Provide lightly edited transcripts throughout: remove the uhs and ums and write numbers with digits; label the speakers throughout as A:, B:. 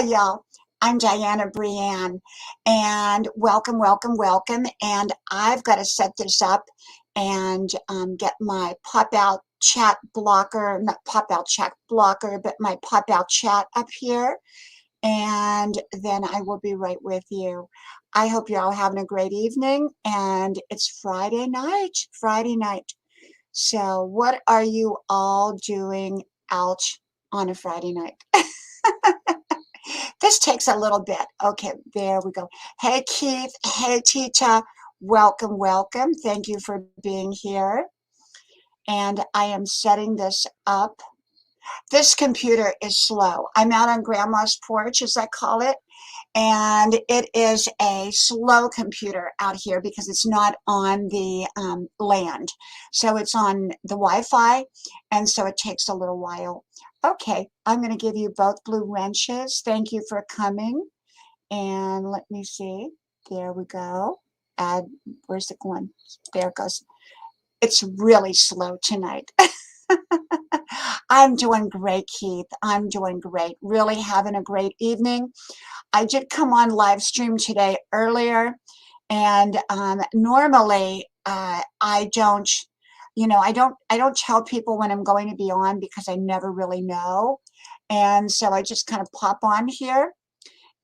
A: y'all. I'm Dianna Brianne, and welcome, welcome, welcome. And I've got to set this up and get my pop-out chat blocker, not pop-out chat blocker, but my pop-out chat up here. And then I will be right with you. I hope you're all having a great evening, and it's Friday night, Friday night. So what are you all doing out on a Friday night? This takes a little bit. Okay, there we go. Hey, Keith. Hey, Tita. Welcome, welcome. Thank you for being here. And I am setting this up. This computer is slow. I'm out on Grandma's porch, as I call it, and it is a slow computer out here because it's not on the land. So it's on the Wi-Fi, and so it takes a little while. Okay, I'm going to give you both blue wrenches. Thank you for coming. And let me see. There we go. Add, where's it going? There it goes. It's really slow tonight. I'm doing great, Keith. I'm doing great. Really having a great evening. I did come on live stream today earlier, and normally I don't, I don't tell people when I'm going to be on because I never really know, and so I just kind of pop on here,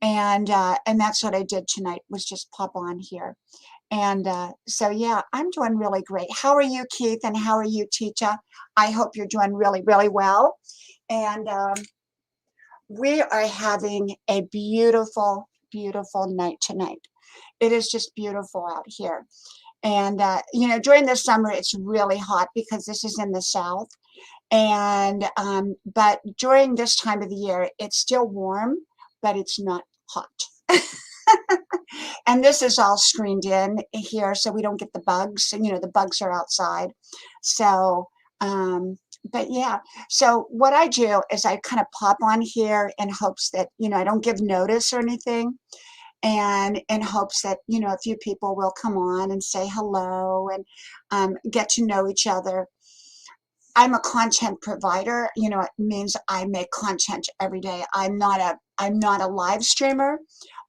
A: and that's what I did tonight, was just pop on here. And so, yeah, I'm doing really great. How are you, Keith? And how are you, Teacher? I hope you're doing really, really well. And we are having a beautiful, beautiful night tonight. It is just beautiful out here. And, during the summer, it's really hot because this is in the South. And but during this time of the year, it's still warm, but it's not hot. And this is all screened in here so we don't get the bugs. And, the bugs are outside. So, but yeah. So what I do is I kind of pop on here in hopes that, I don't give notice or anything. And in hopes that, a few people will come on and say hello and get to know each other. I'm a content provider. It means I make content every day. I'm not a live streamer,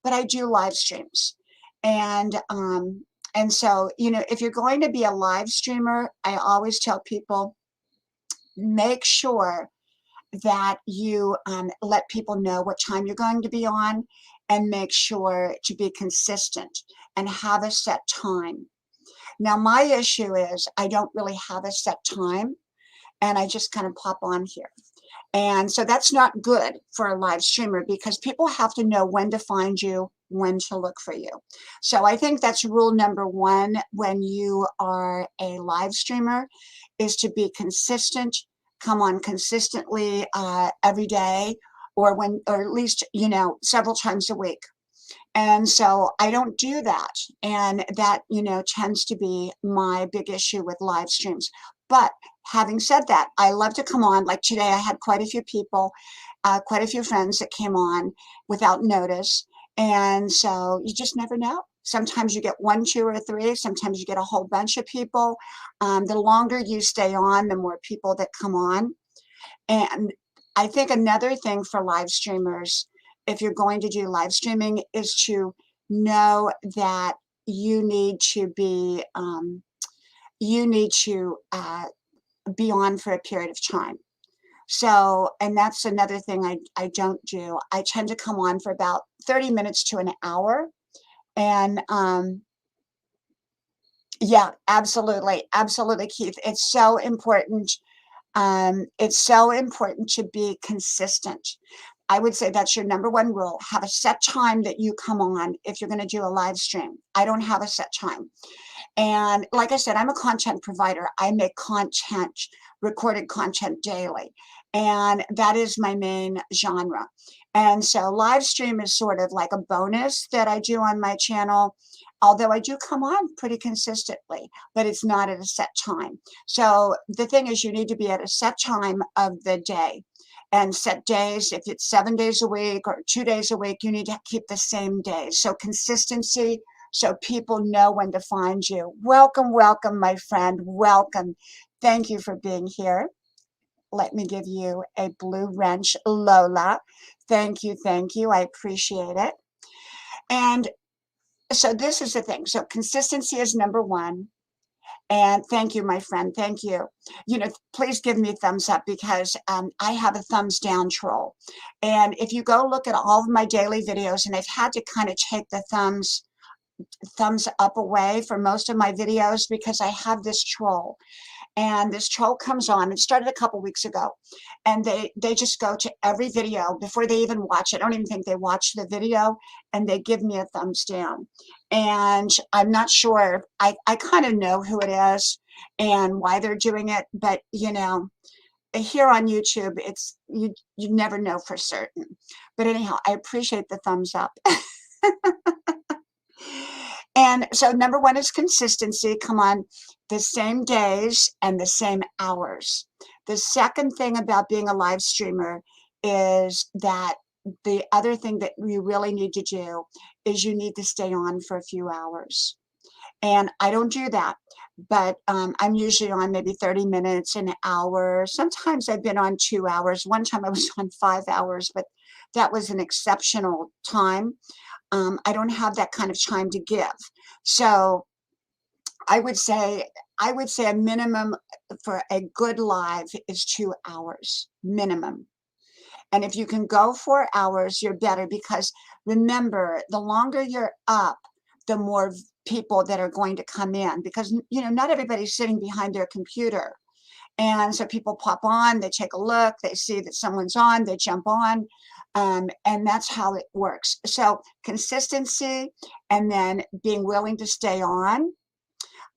A: but I do live streams. And so, if you're going to be a live streamer, I always tell people, make sure that you let people know what time you're going to be on, and make sure to be consistent and have a set time. Now, my issue is I don't really have a set time, and I just kind of pop on here. And so that's not good for a live streamer because people have to know when to find you, when to look for you. So I think that's rule number one when you are a live streamer, is to be consistent, come on consistently every day, or at least, several times a week. And so I don't do that. And that, tends to be my big issue with live streams. But having said that, I love to come on. Like today, I had quite a few people, quite a few friends that came on without notice. And so you just never know. Sometimes you get one, two, or three. Sometimes you get a whole bunch of people. The longer you stay on, the more people that come on. And I think another thing for live streamers, if you're going to do live streaming, is to know that you need to be on for a period of time. So, and that's another thing I don't do. I tend to come on for about 30 minutes to an hour. And yeah, absolutely. Absolutely, Keith. It's so important. It's so important to be consistent. I would say that's your number one rule. Have a set time that you come on if you're going to do a live stream. I don't have a set time. And like I said, I'm a content provider. I make content, recorded content daily. And that is my main genre. And so live stream is sort of like a bonus that I do on my channel, although I do come on pretty consistently, but it's not at a set time. So the thing is, you need to be at a set time of the day. And set days, if it's 7 days a week or 2 days a week, you need to keep the same days. So consistency, so people know when to find you. Welcome, welcome, my friend. Welcome. Thank you for being here. let me give you a blue wrench. Lola, thank you, thank you. I appreciate it. And so this is the thing. So consistency is number one. And thank you, my friend. Thank you. Please give me a thumbs up because I have a thumbs down troll. And if you go look at all of my daily videos, and I've had to kind of take the thumbs up away for most of my videos because I have this troll. And this troll comes on. It started a couple weeks ago, and they just go to every video before they even watch it. I don't even think they watch the video, and they give me a thumbs down. And I'm not sure. I kind of know who it is and why they're doing it, but here on YouTube, it's you never know for certain. But anyhow, I appreciate the thumbs up. And so number one is consistency. Come on, the same days and the same hours. The second thing about being a live streamer is that the other thing that you really need to do is you need to stay on for a few hours. And I don't do that, but I'm usually on maybe 30 minutes, an hour. Sometimes I've been on 2 hours. One time I was on 5 hours, but that was an exceptional time. I don't have that kind of time to give. So I would say a minimum for a good live is 2 hours minimum. And if you can go 4 hours, you're better, because remember, the longer you're up, the more people that are going to come in, because not everybody's sitting behind their computer. And so people pop on, they take a look, they see that someone's on, they jump on, and that's how it works. So consistency, and then being willing to stay on.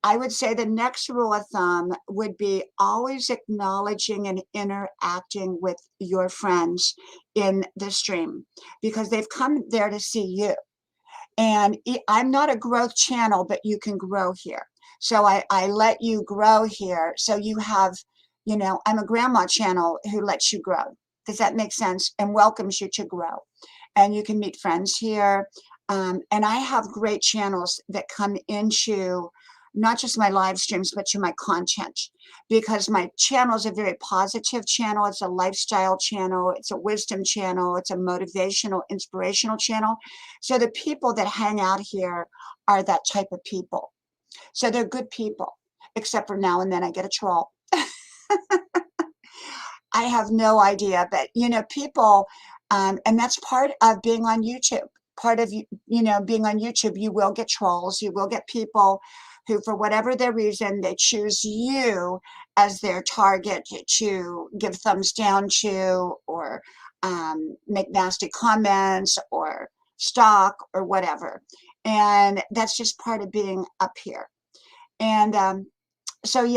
A: I would say the next rule of thumb would be always acknowledging and interacting with your friends in the stream, because they've come there to see you. And I'm not a growth channel, but you can grow here. So I let you grow here. So you have, I'm a grandma channel who lets you grow. Does that make sense? And welcomes you to grow. And you can meet friends here. And I have great channels that come into not just my live streams, but to my content, because my channel is a very positive channel. It's a lifestyle channel. It's a wisdom channel. It's a motivational, inspirational channel. So the people that hang out here are that type of people. So they're good people, except for now and then I get a troll. I have no idea, but people, and that's part of being on YouTube. Part of being on YouTube, you will get trolls. You will get people who, for whatever their reason, they choose you as their target to give thumbs down to, or make nasty comments, or stalk, or whatever. And that's just part of being up here. And so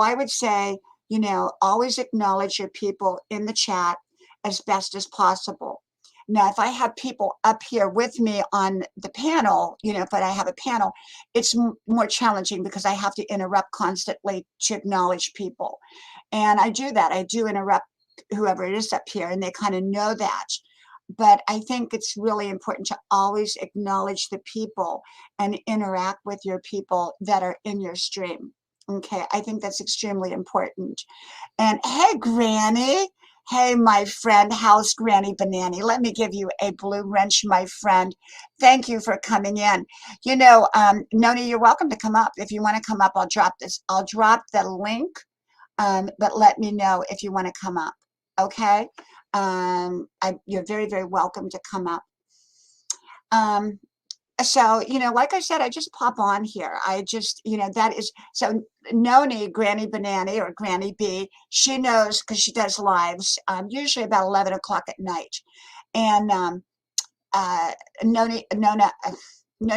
A: I would say, always acknowledge your people in the chat as best as possible. Now, if I have people up here with me on the panel, if I have a panel, it's more challenging because I have to interrupt constantly to acknowledge people. And I do that. I do interrupt whoever it is up here, and they kind of know that. But I think it's really important to always acknowledge the people and interact with your people that are in your stream. Okay, I think that's extremely important. And hey, Granny. Hey, my friend, how's Granny Banani? Let me give you a blue wrench, my friend. Thank you for coming in. Noni, you're welcome to come up. If you want to come up, I'll drop this. I'll drop the link, but let me know if you want to come up, okay? You're very, very welcome to come up. So, like I said, I just pop on here. I just, that is, so Noni, Granny Banana, or Granny B, she knows because she does lives, usually about 11 o'clock at night. And Noni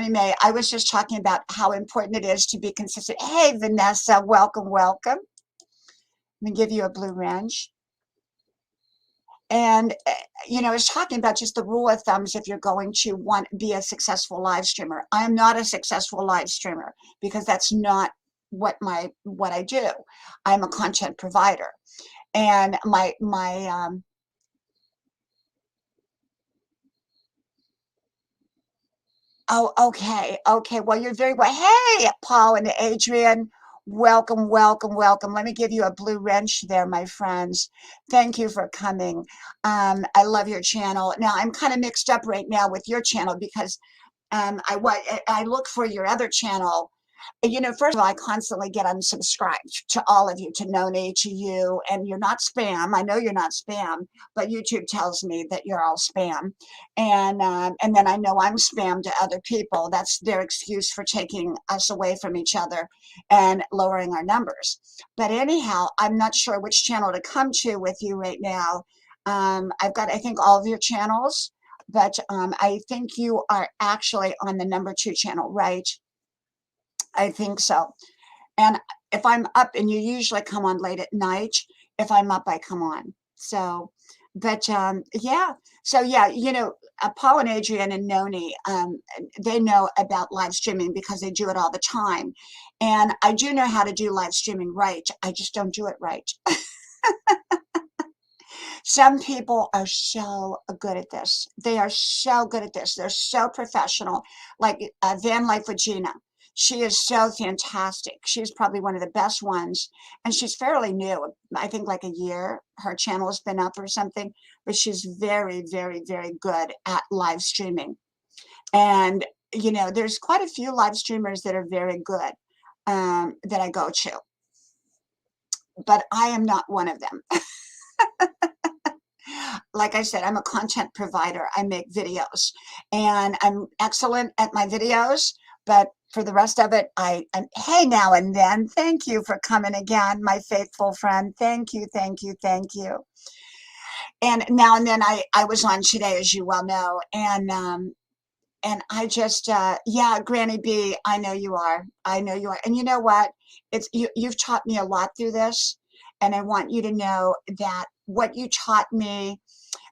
A: May, I was just talking about how important it is to be consistent. Hey, Vanessa, welcome, welcome. Let me give you a blue wrench. And, it's talking about just the rule of thumbs if you're going to want to be a successful live streamer. I'm not a successful live streamer because that's not what I do. I'm a content provider. And oh, okay. Well, you're very well. Hey, Paul and Adrian, Welcome, welcome, welcome. Let me give you a blue wrench there, my friends. Thank you for coming. I love your channel. Now, I'm kind of mixed up right now with your channel because I look for your other channel. You know, first of all, I constantly get unsubscribed to all of you, to Noni, to you, and you're not spam. I know you're not spam, but YouTube tells me that you're all spam, and then I know I'm spam to other people. That's their excuse for taking us away from each other and lowering our numbers. But anyhow, I'm not sure which channel to come to with you right now. I've got, I think, all of your channels, but I think you are actually on the #2 channel, right? I think so. And if I'm up, and you usually come on late at night, if I'm up, I come on. So, but yeah. So yeah, you know, Paul and Adrian and Noni, they know about live streaming because they do it all the time. And I do know how to do live streaming right. I just don't do it right. Some people are so good at this. They are so good at this. They're so professional. Like Van Life with Gina. She is so fantastic. She's probably one of the best ones. And she's fairly new. I think like a year. Her channel has been up or something. But she's very, very, very good at live streaming. And, you know, there's quite a few live streamers that are very good that I go to. But I am not one of them. Like I said, I'm a content provider. I make videos and I'm excellent at my videos, but for the rest of it, hey, now and then, thank you for coming again, my faithful friend. Thank you, thank you, thank you. And now and then I was on today, as you well know, and I just, yeah, Granny B, I know you are. I know you are. And you know what? You've taught me a lot through this. And I want you to know that what you taught me,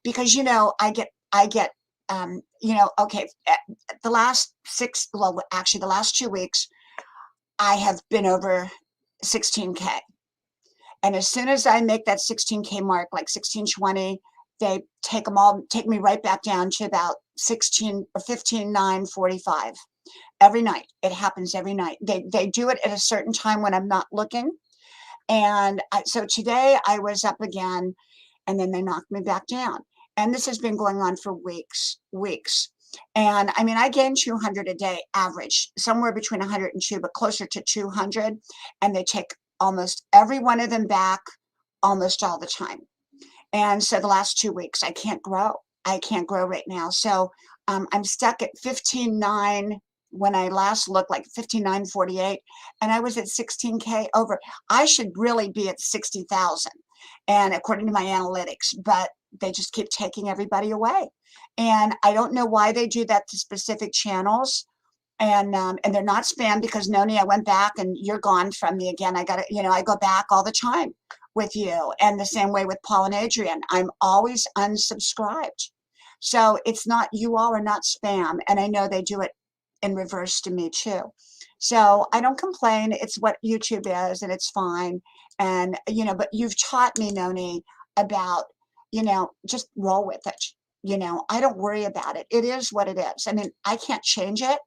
A: because, you know, I get, you know, okay, the last well, actually the last 2 weeks, I have been over 16K. And as soon as I make that 16K mark, like 1620, they take me right back down to about 16 or 15,945 every night. It happens every night. They do it at a certain time when I'm not looking. And so today I was up again, and then they knocked me back down. And this has been going on for weeks. And I mean, I gain 200 a day average, somewhere between 102, but closer to 200. And they take almost every one of them back almost all the time. And so the last 2 weeks, I can't grow. I can't grow right now. So I'm stuck at 15.9 when I last looked, like 59.48, and I was at 16K over. I should really be at 60,000, and according to my analytics, but they just keep taking everybody away. And I don't know why they do that to specific channels. And they're not spam, because Noni, I went back and you're gone from me again. I got to, you know, I go back all the time with you, and the same way with Paul and Adrian. I'm always unsubscribed. So it's not, you all are not spam, and I know they do it in reverse to me too. So I don't complain. It's what YouTube is, and it's fine. And, you know, but you've taught me, Noni, about, you know, just roll with it. You know, I don't worry about it. It is what it is. I mean, I can't change it.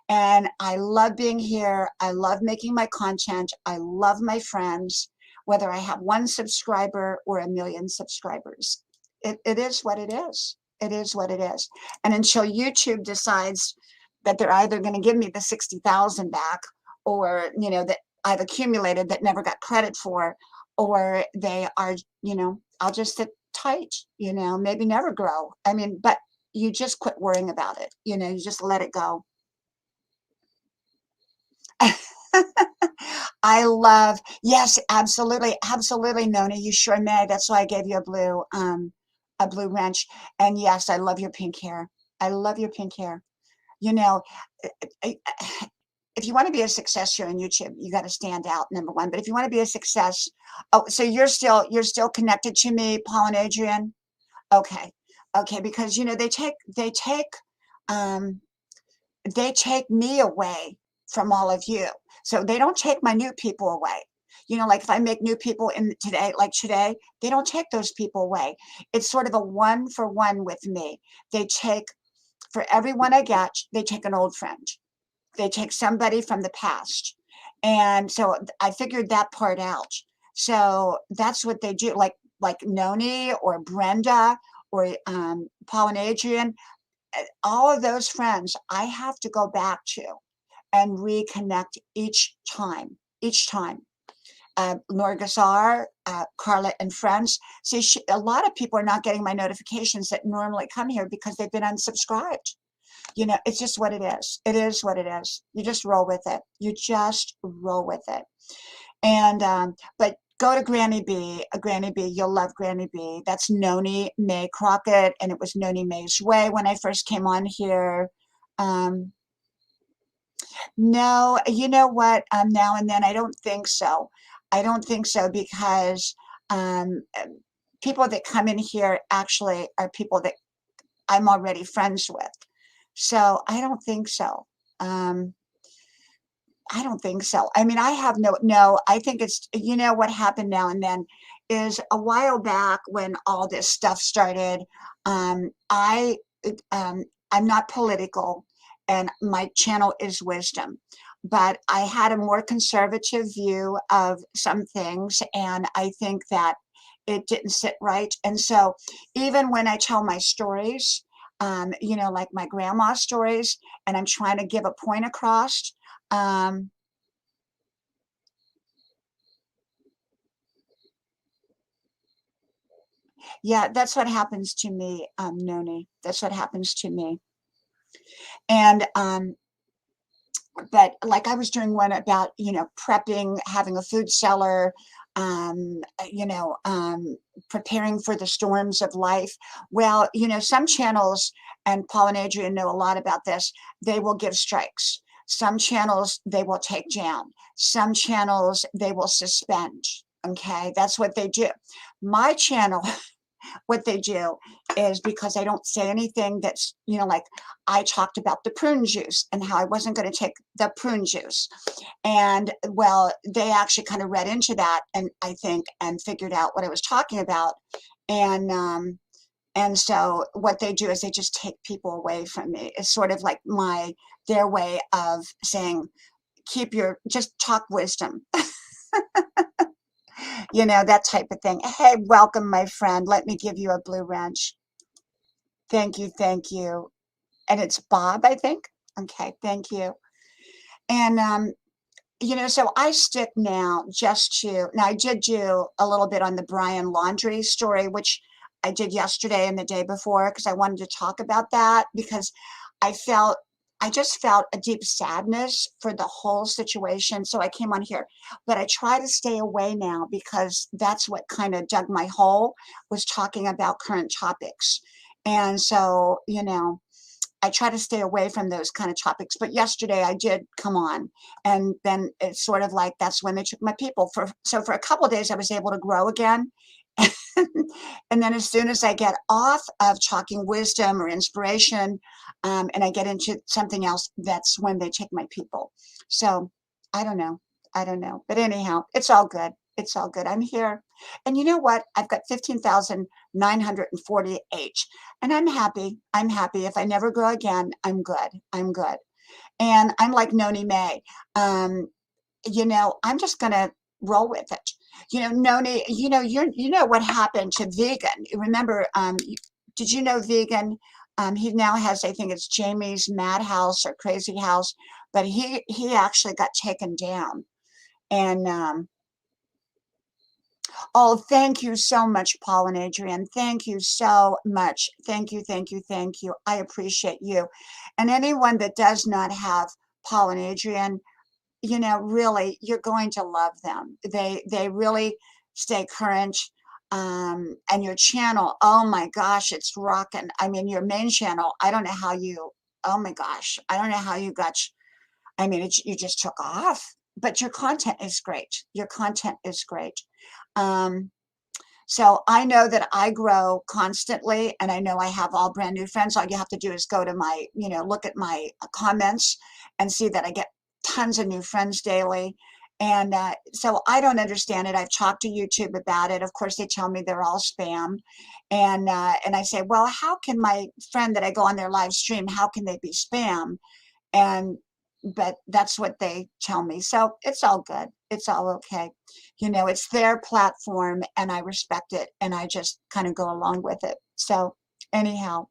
A: And I love being here. I love making my content. I love my friends, whether I have 1 subscriber or 1,000,000 subscribers. It is what it is. It is what it is. And until YouTube decides that they're either going to give me the 60,000 back, or, you know, that I've accumulated that never got credit for, or they are, you know, I'll just sit tight, you know, maybe never grow. I mean, but you just quit worrying about it. You know, you just let it go. I love, yes, absolutely, absolutely, Noni, you sure may. That's why I gave you a blue wrench. And yes, I love your pink hair. I love your pink hair. You know, if you want to be a success here on YouTube, you got to stand out, #1. But if you want to be a success, oh, so you're still connected to me, Paul and Adrian? Okay, okay, because you know um, they take me away from all of you. So they don't take my new people away. You know, like if I make new people in today, like today, they don't take those people away. It's sort of a 1-for-1 with me. They take, for everyone I get, they take an old friend. They take somebody from the past. And so I figured that part out. So that's what they do, like Noni or Brenda or Paul and Adrian, all of those friends I have to go back to and reconnect each time. Nora Gazzar, Carla and friends. See, a lot of people are not getting my notifications that normally come here because they've been unsubscribed. You know, it's just what it is. It is what it is. You just roll with it. You just roll with it. And, but go to Granny B, Granny B, you'll love Granny B. That's Noni May Crockett, and it was Noni May's Way when I first came on here. Um, no, you know what? Now and then, I don't think so. I don't think so because um, people that come in here actually are people that I'm already friends with. So I don't think so. Um, I don't think so. I mean, I have no, I think it's, you know, what happened now and then is a while back when all this stuff started, um, I, um, I'm not political and my channel is wisdom, but I had a more conservative view of some things. And I think that it didn't sit right. And so even when I tell my stories, you know, like my grandma stories, and I'm trying to give a point across, um, yeah, that's what happens to me, Noni. That's what happens to me. And but like I was doing one about, you know, prepping, having a food cellar, you know, preparing for the storms of life. Well, you know, some channels, and Paul and Adrian know a lot about this, they will give strikes. Some channels they will take down. Some channels they will suspend. Okay, that's what they do. My channel, what they do is because I don't say anything that's, you know, like I talked about the prune juice and how I wasn't going to take the prune juice. And well, they actually kind of read into that and I think and figured out what I was talking about. And and so what they do is they just take people away from me. It's sort of like their way of saying, keep your, just talk wisdom. You know, that type of thing. Hey, welcome, my friend. Let me give you a blue wrench. Thank you, thank you. And it's Bob, I think. Okay, thank you. And you know, so I stick now just to, now I did do a little bit on the Brian laundry story, which I did yesterday and the day before, because I wanted to talk about that because I felt, I just felt a deep sadness for the whole situation. So I came on here, but I try to stay away now because that's what kind of dug my hole, was talking about current topics. And so, you know, I try to stay away from those kind of topics. But yesterday I did come on, and then it's sort of like that's when they took my people. So for a couple of days I was able to grow again. And then as soon as I get off of talking wisdom or inspiration, and I get into something else, that's when they take my people. So I don't know. I don't know. But anyhow, it's all good. It's all good. I'm here. And you know what? I've got 15,948. And I'm happy. I'm happy. If I never grow again, I'm good. I'm good. And I'm like Noni May. Um, you know, I'm just gonna roll with it. You know, Noni, you know what happened to Vegan. Remember, did you know Vegan? He now has, I think it's Jamie's Madhouse or Crazy House, but he actually got taken down. And oh, thank you so much, Paul and Adrian. Thank you so much. Thank you, thank you, thank you. I appreciate you. And anyone that does not have Paul and Adrian, you know, really, you're going to love them. They really stay current. And your channel, oh my gosh, it's rocking. I mean, your main channel, I don't know how you, oh my gosh, I don't know how you got, I mean, you just took off, but your content is great. Your content is great. Um, so I know that I grow constantly, and I know I have all brand new friends. All you have to do is go to my, you know, look at my comments and see that I get tons of new friends daily. And so I don't understand it. I've talked to YouTube about it. Of course, they tell me they're all spam. And I say, well, how can my friend that I go on their live stream, how can they be spam? And but that's what they tell me. So it's all good. It's all okay. You know, it's their platform and I respect it and I just kind of go along with it. So anyhow,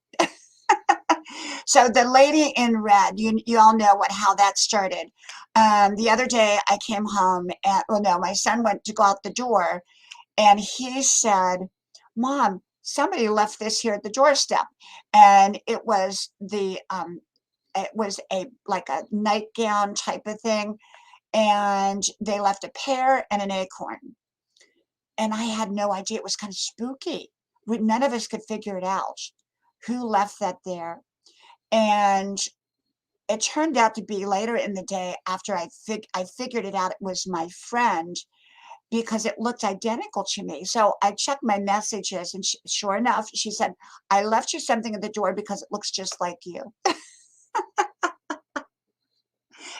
A: so the lady in red, you all know how that started. The other day I came home and, well, no, my son went to go out the door and he said, Mom, somebody left this here at the doorstep. And it was a like a nightgown type of thing, and they left a pear and an acorn. And I had no idea. It was kind of spooky. None of us could figure it out who left that there. And it turned out to be later in the day after I figured it out, it was my friend because it looked identical to me. So I checked my messages and sure enough, she said, I left you something at the door because it looks just like you.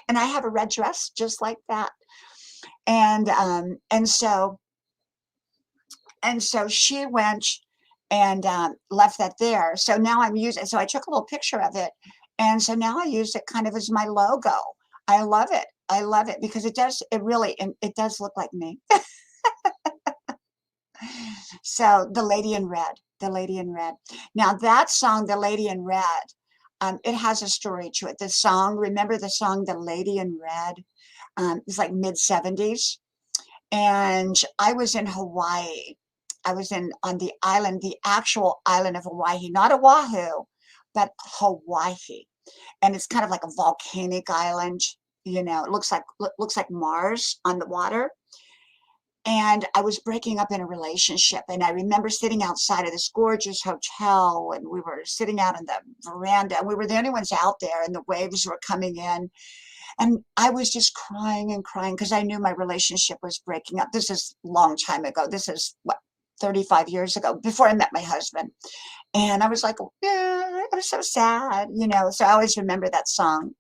A: And I have a red dress just like that. And so she went and left that there. So now I'm using, so I took a little picture of it. And so now I use it kind of as my logo. I love it. I love it because it does look like me. So the lady in red, the lady in red. Now that song, the lady in red, it has a story to it. The song, remember the song, the lady in red? It's like mid-70s. And I was in Hawaii. I was on the island, the actual island of Hawaii, not Oahu, but Hawaii. And it's kind of like a volcanic island. You know, it looks like Mars on the water. And I was breaking up in a relationship. And I remember sitting outside of this gorgeous hotel, and we were sitting out on the veranda. And we were the only ones out there, and the waves were coming in. And I was just crying and crying because I knew my relationship was breaking up. This is a long time ago. This is, what, 35 years ago, before I met my husband. And I was like, yeah, I was so sad, you know. So I always remember that song,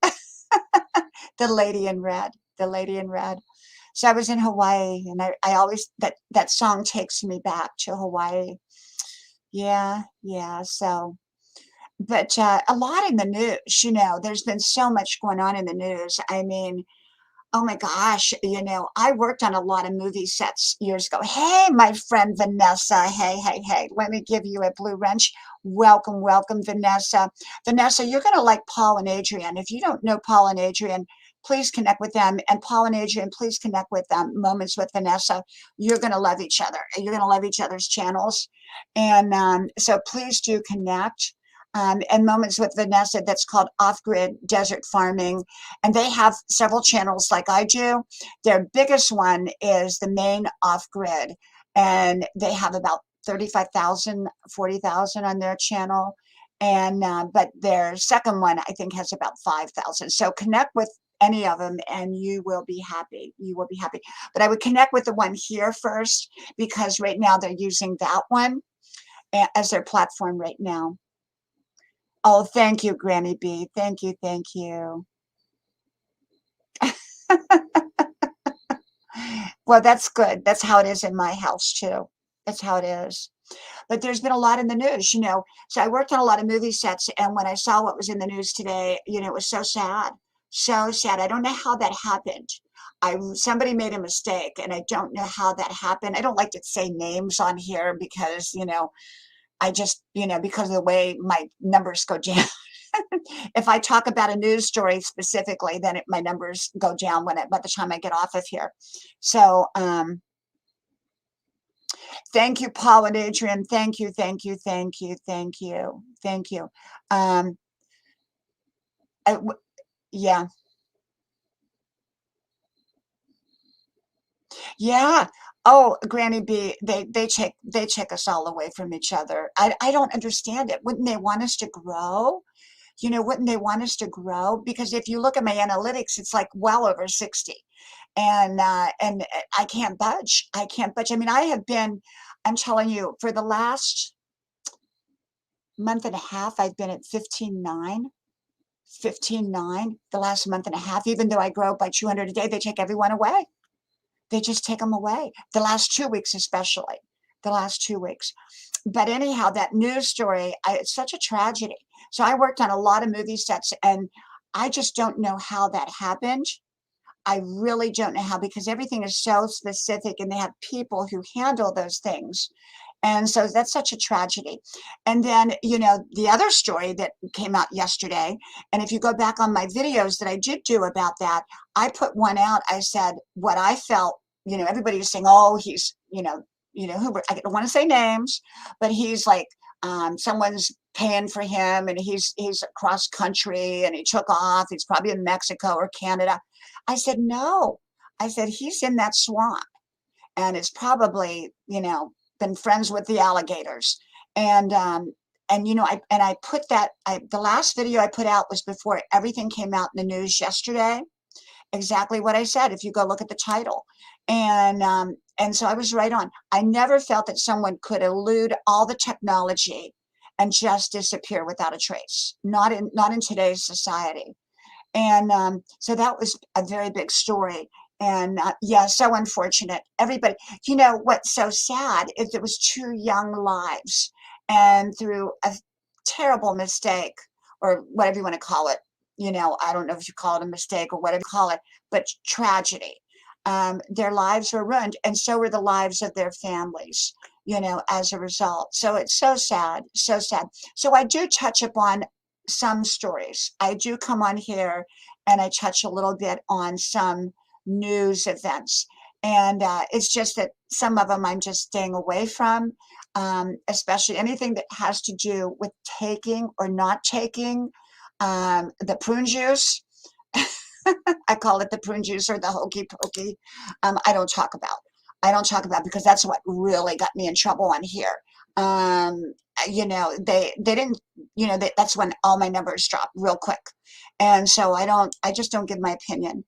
A: The Lady in Red, The Lady in Red. So I was in Hawaii, and I always, that song takes me back to Hawaii. Yeah, yeah. So, but a lot in the news, you know, there's been so much going on in the news. I mean, oh my gosh, you know, I worked on a lot of movie sets years ago. Hey, my friend Vanessa. Hey, hey, hey, let me give you a blue wrench. Welcome, welcome, Vanessa. Vanessa, you're going to like Paul and Adrian. If you don't know Paul and Adrian, please connect with them. And Paul and Adrian, please connect with them. Moments with Vanessa. You're going to love each other. You're going to love each other's channels. And so please do connect. And Moments with Vanessa, that's called Off-Grid Desert Farming. And they have several channels like I do. Their biggest one is the main Off-Grid. And they have about 35,000, 40,000 on their channel. And but their second one, I think, has about 5,000. So connect with any of them and you will be happy. You will be happy. But I would connect with the one here first because right now they're using that one as their platform right now. Oh, thank you, Granny B. Thank you, thank you. Well, that's good. That's how it is in my house, too. That's how it is. But there's been a lot in the news, you know. So I worked on a lot of movie sets, and when I saw what was in the news today, you know, it was so sad. So sad. I don't know how that happened. Somebody made a mistake, and I don't know how that happened. I don't like to say names on here because, you know, I just, you know, because of the way my numbers go down. If I talk about a news story specifically, then my numbers go down by the time I get off of here. So thank you, Paul and Adrian. Thank you, thank you, thank you, thank you, thank you. Yeah, yeah. Oh, Granny B, they take us all away from each other. I don't understand it. Wouldn't they want us to grow? You know, wouldn't they want us to grow? Because if you look at my analytics, it's like well over 60. And I can't budge. I can't budge. I mean, I'm telling you, for the last month and a half, I've been at 15.9, 15.9, the last month and a half, even though I grow by 200 a day, they take everyone away. They just take them away. The last 2 weeks, especially the last 2 weeks. But anyhow, that news story, it's such a tragedy. So I worked on a lot of movie sets, and I just don't know how that happened. I really don't know how, because everything is so specific and they have people who handle those things. And so that's such a tragedy. And then, the other story that came out yesterday, and if you go back on my videos that I did do about that, I put one out. I said what I felt, everybody was saying, oh, he's, who, I don't want to say names, but he's like, someone's paying for him and he's across country and he took off. He's probably in Mexico or Canada. I said, no. I said, he's in that swamp and it's probably, been friends with the alligators. And I put that, the last video I put out was before everything came out in the news yesterday. Exactly what I said, if you go look at the title. And so I was right on. I never felt that someone could elude all the technology and just disappear without a trace. Not in today's society. And so that was a very big story. And yeah, so unfortunate. Everybody, what's so sad is it was 2 young lives. And through a terrible mistake, or whatever you want to call it, I don't know if you call it a mistake or whatever you call it, but tragedy. Their lives were ruined, and so were the lives of their families, as a result. So it's so sad, so sad. So I do touch upon some stories. I do come on here and I touch a little bit on some news events. And it's just that some of them I'm just staying away from, especially anything that has to do with taking or not taking the prune juice. I call it the prune juice or the hokey pokey. I don't talk about because that's what really got me in trouble on here. They didn't, that's when all my numbers dropped real quick. And so I just don't give my opinion.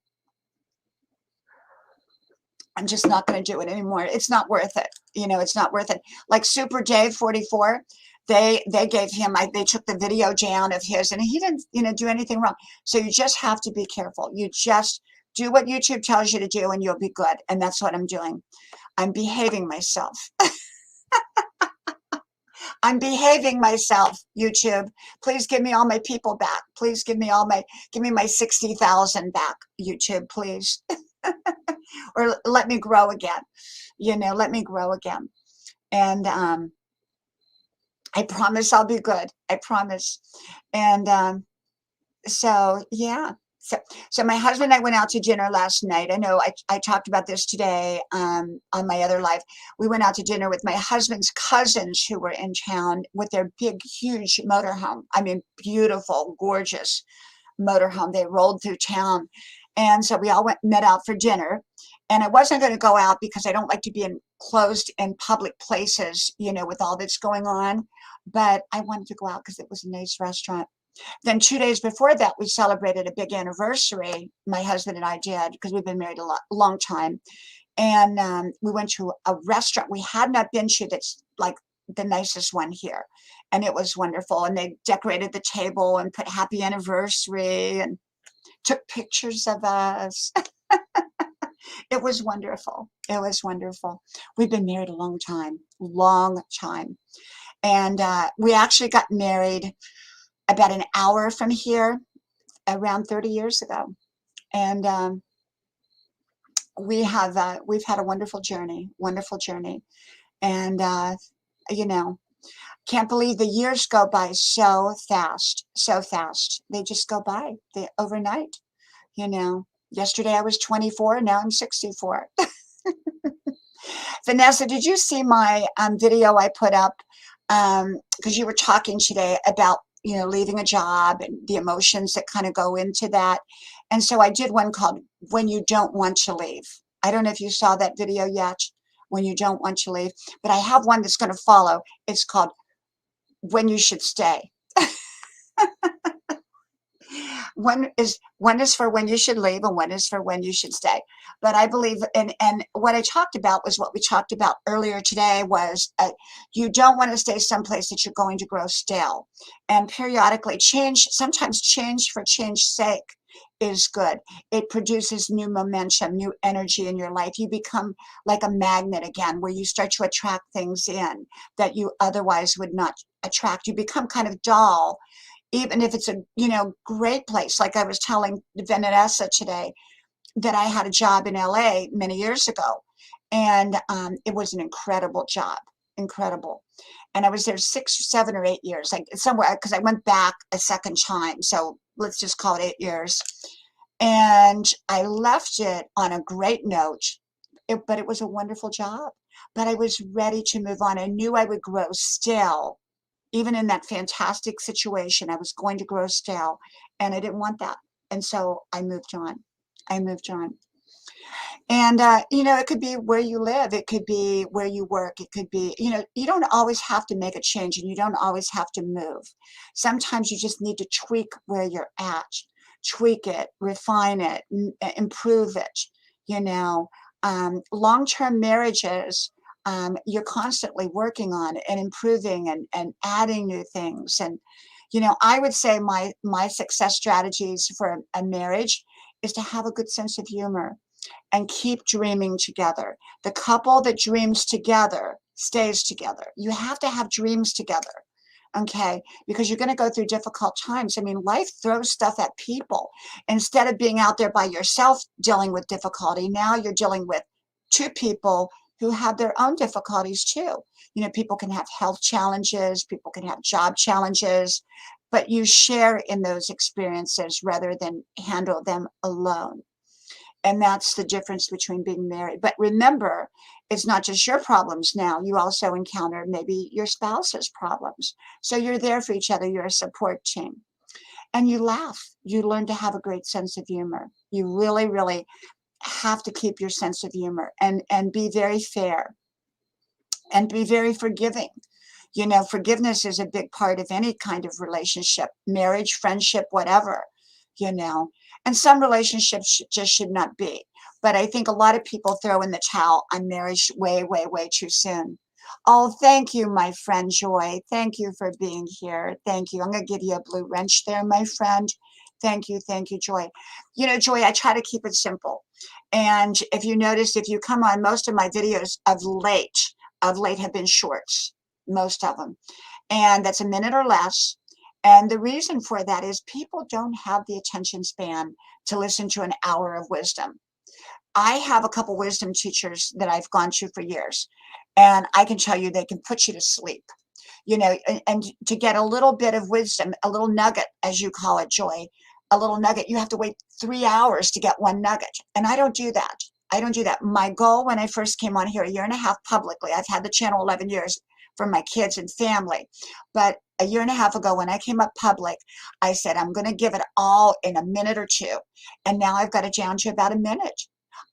A: I'm just not going to do it anymore. It's not worth it. It's not worth it. Like Super Dave 44, they gave him, they took the video down of his and he didn't, do anything wrong. So you just have to be careful. You just do what YouTube tells you to do and you'll be good. And that's what I'm doing. I'm behaving myself. I'm behaving myself, YouTube. Please give me all my people back. Please give me my 60,000 back, YouTube, please. Or let me grow again. Let me grow again. And I promise I'll be good. I promise. And so, yeah. So my husband and I went out to dinner last night. I know I talked about this today on my other live. We went out to dinner with my husband's cousins who were in town with their big, huge motorhome. I mean, beautiful, gorgeous motorhome. They rolled through town. And so we all met out for dinner. And I wasn't going to go out because I don't like to be enclosed in public places, with all that's going on. But I wanted to go out because it was a nice restaurant. Then 2 days before that, we celebrated a big anniversary. My husband and I did, because we've been married a long time. And we went to a restaurant we had not been to that's like the nicest one here. And it was wonderful. And they decorated the table and put happy anniversary and took pictures of us. It was wonderful. It was wonderful. We've been married a long time. And we actually got married about an hour from here, around 30 years ago. And we've had a wonderful journey. And, can't believe the years go by so fast. They just go by overnight. Yesterday I was 24, now I'm 64. Vanessa, did you see my video I put up? Because you were talking today about, leaving a job and the emotions that kind of go into that. And so I did one called When You Don't Want to Leave. I don't know if you saw that video yet, When You Don't Want to Leave, but I have one that's going to follow. It's called When You Should Stay. One is for when you should leave and one is for when you should stay. But I believe, and what I talked about was what we talked about earlier today was you don't want to stay someplace that you're going to grow stale. And periodically sometimes change for change's sake is good. It produces new momentum, new energy in your life. You become like a magnet again, where you start to attract things in that you otherwise would not attract. You become kind of dull even if it's a, great place. Like I was telling Vanessa today that I had a job in LA many years ago, and it was an incredible job, incredible. And I was there 6, 7, or 8 years, like somewhere, because I went back a second time. So let's just call it 8 years. And I left it on a great note, but it was a wonderful job. But I was ready to move on. I knew I would grow stale. Even in that fantastic situation, I was going to grow stale, and I didn't want that. And so I moved on. I moved on. And, it could be where you live. It could be where you work. It could be, you don't always have to make a change, and you don't always have to move. Sometimes you just need to tweak where you're at, tweak it, refine it, improve it. Long-term marriages, you're constantly working on and improving and adding new things. And, I would say my success strategies for a marriage is to have a good sense of humor and keep dreaming together. The couple that dreams together stays together. You have to have dreams together, okay? Because you're going to go through difficult times. I mean, life throws stuff at people. Instead of being out there by yourself dealing with difficulty, now you're dealing with two people who have their own difficulties too. People can have health challenges, people can have job challenges, but you share in those experiences rather than handle them alone. And that's the difference between being married. But remember, it's not just your problems now. You also encounter maybe your spouse's problems. So you're there for each other. You're a support team. And you laugh. You learn to have a great sense of humor. You really, really have to keep your sense of humor and be very fair and be very forgiving. Forgiveness is a big part of any kind of relationship, marriage, friendship, whatever, and some relationships just should not be. But I think a lot of people throw in the towel on marriage way, way, way too soon. Oh, thank you, my friend Joy. Thank you for being here. Thank you. I'm going to give you a blue wrench there, my friend. Thank you, Joy. Joy, I try to keep it simple. And if you notice, if you come on, most of my videos of late have been shorts, most of them. And that's a minute or less. And the reason for that is people don't have the attention span to listen to an hour of wisdom. I have a couple wisdom teachers that I've gone to for years, and I can tell you they can put you to sleep, and to get a little bit of wisdom, a little nugget, as you call it, Joy, a little nugget, you have to wait 3 hours to get one nugget. And I don't do that. I don't do that. My goal when I first came on here, a year and a half publicly, I've had the channel 11 years for my kids and family. But a year and a half ago, when I came up public, I said, I'm going to give it all in a minute or two. And now I've got it down to about a minute.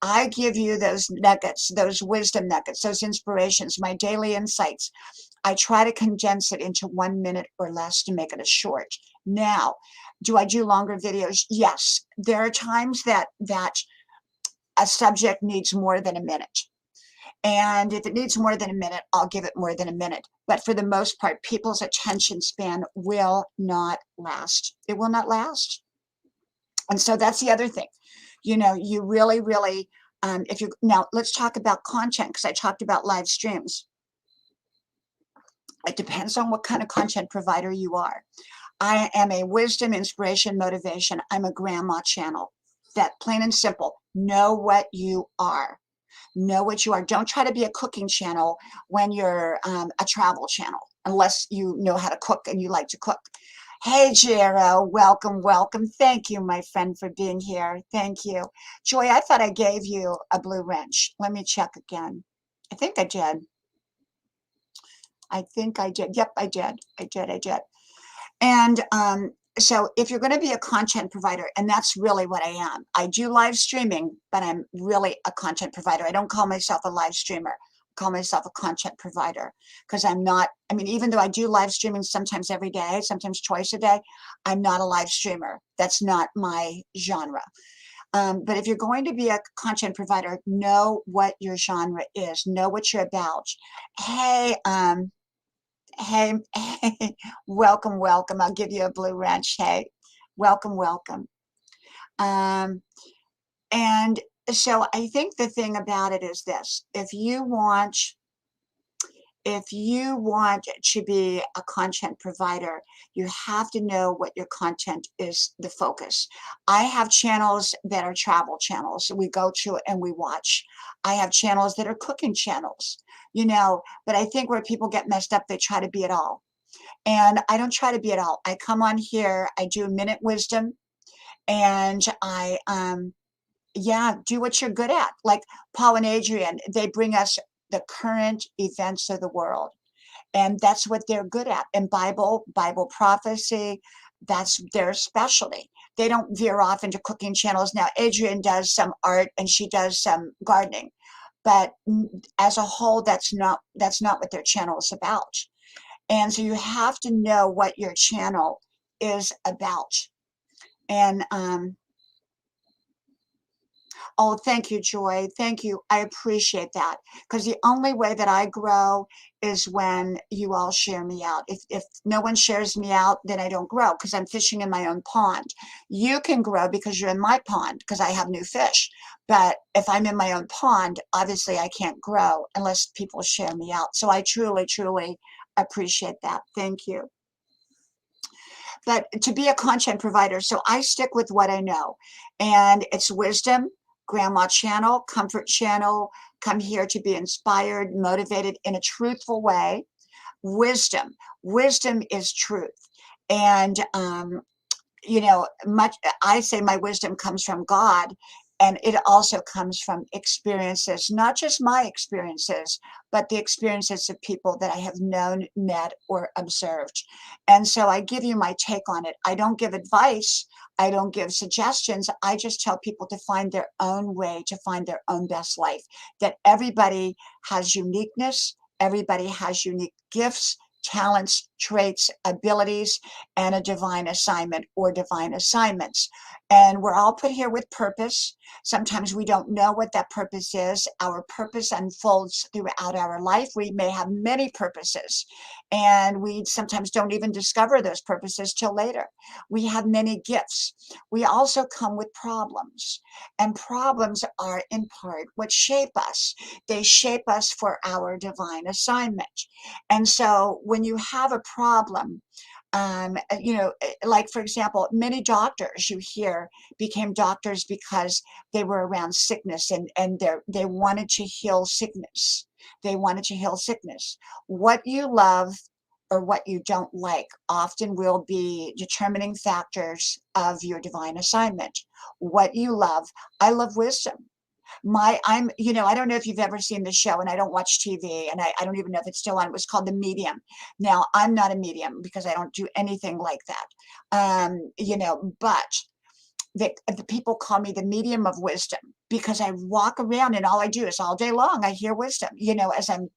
A: I give you those nuggets, those wisdom nuggets, those inspirations, my daily insights. I try to condense it into 1 minute or less to make it a short. Now, do I do longer videos? Yes. There are times that a subject needs more than a minute. And if it needs more than a minute, I'll give it more than a minute. But for the most part, people's attention span will not last. It will not last. And so that's the other thing. You really, really, now let's talk about content, because I talked about live streams. It depends on what kind of content provider you are. I am a wisdom, inspiration, motivation. I'm a grandma channel. That plain and simple. Know what you are. Know what you are. Don't try to be a cooking channel when you're a travel channel, unless you know how to cook and you like to cook. Hey, Jero, welcome, welcome. Thank you, my friend, for being here. Thank you. Joy, I thought I gave you a blue wrench. Let me check again. I think I did. I think I did. Yep, I did. I did. And so if you're going to be a content provider, and that's really what I am. I do live streaming, but I'm really a content provider. I don't call myself a live streamer. I call myself a content provider, because I'm not, even though I do live streaming sometimes every day, sometimes twice a day, I'm not a live streamer. That's not my genre. But if you're going to be a content provider, know what your genre is. Know what you're about. Hey, welcome, welcome. I'll give you a blue wrench. Hey, welcome, welcome. And so I think the thing about it is this: if you want if you want to be a content provider, you have to know what your content is, the focus. I have channels that are travel channels. We go to and we watch. I have channels that are cooking channels, but I think where people get messed up, they try to be it all. And I don't try to be it all. I come on here, I do a minute wisdom, and I, yeah, do what you're good at. Like Paul and Adrian, they bring us the current events of the world. And that's what they're good at. And Bible prophecy, that's their specialty. They don't veer off into cooking channels. Now, Adrian does some art and she does some gardening. But as a whole, that's not what their channel is about. And so you have to know what your channel is about. And oh, thank you, Joy. Thank you. I appreciate that. Because the only way that I grow is when you all share me out. If no one shares me out, then I don't grow because I'm fishing in my own pond. You can grow because you're in my pond because I have new fish. But if I'm in my own pond, obviously I can't grow unless people share me out. So I truly, truly appreciate that. Thank you. But to be a content provider, so I stick with what I know. And it's wisdom, grandma channel, comfort channel, come here to be inspired, motivated in a truthful way. Wisdom is truth. And I say my wisdom comes from God, and it also comes from experiences, not just my experiences, but the experiences of people that I have known, met, or observed. And so I give you my take on it. I don't give advice. I don't give suggestions. I just tell people to find their own way, to find their own best life, that everybody has uniqueness. Everybody has unique gifts, talents, traits, abilities, and a divine assignment or divine assignments. And we're all put here with purpose. Sometimes we don't know what that purpose is. Our purpose unfolds throughout our life. We may have many purposes, and we sometimes don't even discover those purposes till later. We have many gifts. We also come with problems, and problems are in part what shape us. They shape us for our divine assignment. And so when you have a problem, like for example, many doctors you hear became doctors because they were around sickness and they wanted to heal sickness. They wanted to heal sickness. What you love or what you don't like often will be determining factors of your divine assignment. What you love, I love wisdom. I don't know if you've ever seen the show, and I don't watch TV, and I don't even know if it's still on. It was called The Medium. Now, I'm not a medium because I don't do anything like that. But the people call me the medium of wisdom because I walk around and all I do is all day long, I hear wisdom, as I'm,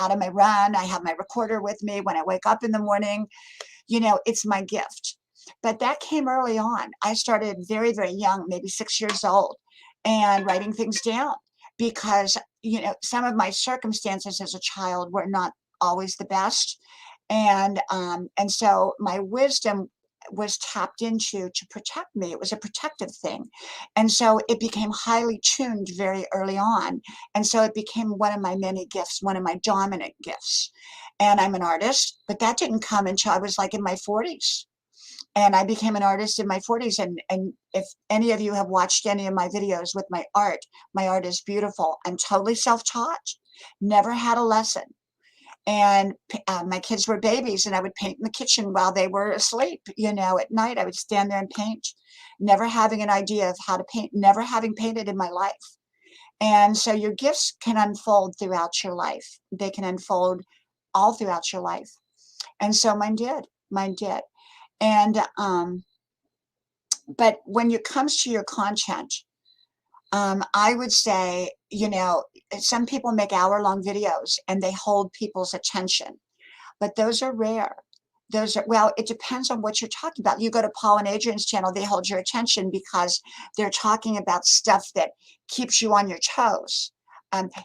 A: out of my run, I have my recorder with me when I wake up in the morning, it's my gift. But that came early on. I started very, very young, maybe 6 years old, and writing things down because, some of my circumstances as a child were not always the best. And so my wisdom was tapped into to protect me. It was a protective thing. And so it became highly tuned very early on. And so it became one of my many gifts, one of my dominant gifts. And I'm an artist, but that didn't come until I was like in my 40s. And I became an artist in my 40s. And if any of you have watched any of my videos with my art is beautiful. I'm totally self-taught, never had a lesson. And my kids were babies, and I would paint in the kitchen while they were asleep. At night, I would stand there and paint, never having an idea of how to paint, never having painted in my life. And so your gifts can unfold throughout your life. They can unfold all throughout your life. And so mine did. And, but when it comes to your content, I would say, some people make hour-long videos and they hold people's attention, but those are rare. Well, it depends on what you're talking about. You go to Paul and Adrian's channel, they hold your attention because they're talking about stuff that keeps you on your toes.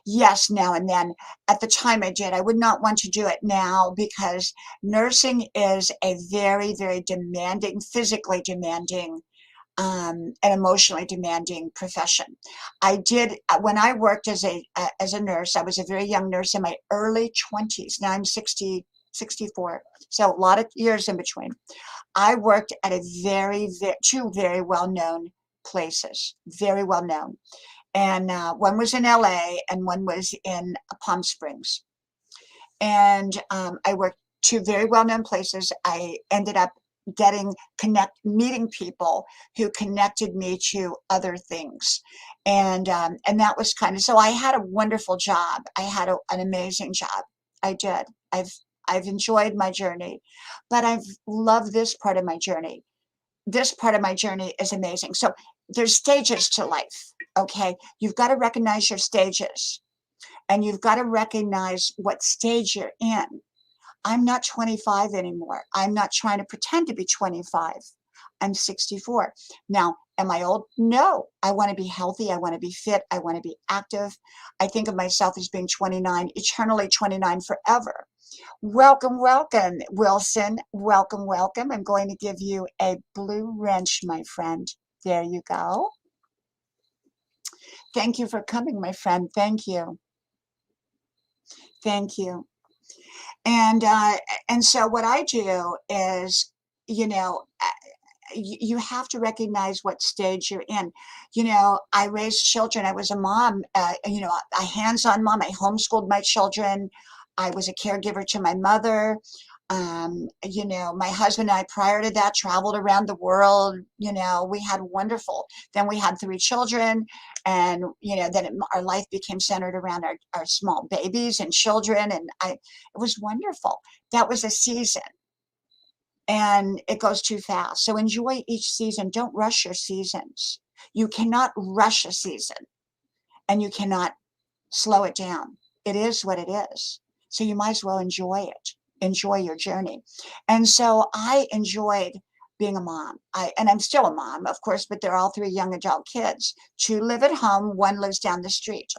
A: Yes, now and then. At the time I did. I would not want to do it now because nursing is a very, very demanding, physically demanding an emotionally demanding profession. I did, when I worked as a nurse, I was a very young nurse in my early 20s. Now I'm 64, so a lot of years in between. I worked at a two very well-known places, very well-known. And one was in LA and one was in Palm Springs. And I worked two very well-known places. I ended up meeting people who connected me to other things, and that was kind of, so I had a wonderful job. I had an amazing job. I did. I've enjoyed my journey, but I've loved this part of my journey. This part of my journey is amazing. So there's stages to life. Okay, you've got to recognize your stages, and you've got to recognize what stage you're in. I'm not 25 anymore. I'm not trying to pretend to be 25. I'm 64. Now, am I old? No. I want to be healthy. I want to be fit. I want to be active. I think of myself as being 29, eternally 29 forever. Welcome, welcome, Wilson. Welcome, welcome. I'm going to give you a blue wrench, my friend. There you go. Thank you for coming, my friend. Thank you. Thank you. And so what I do is, you know, you have to recognize what stage you're in. You know, I raised children. I was a mom, you know, a hands-on mom. I homeschooled my children. I was a caregiver to my mother. You know, my husband and I, prior to that, traveled around the world. You know, we had wonderful, then we had 3 children, and, you know, then our life became centered around our small babies and children. And it was wonderful. That was a season, and it goes too fast. So enjoy each season. Don't rush your seasons. You cannot rush a season, and you cannot slow it down. It is what it is. So you might as well enjoy it. Enjoy your journey. And so I enjoyed being a mom. And I'm still a mom, of course, but they're all 3 young adult kids. 2 live at home, 1 lives down the street.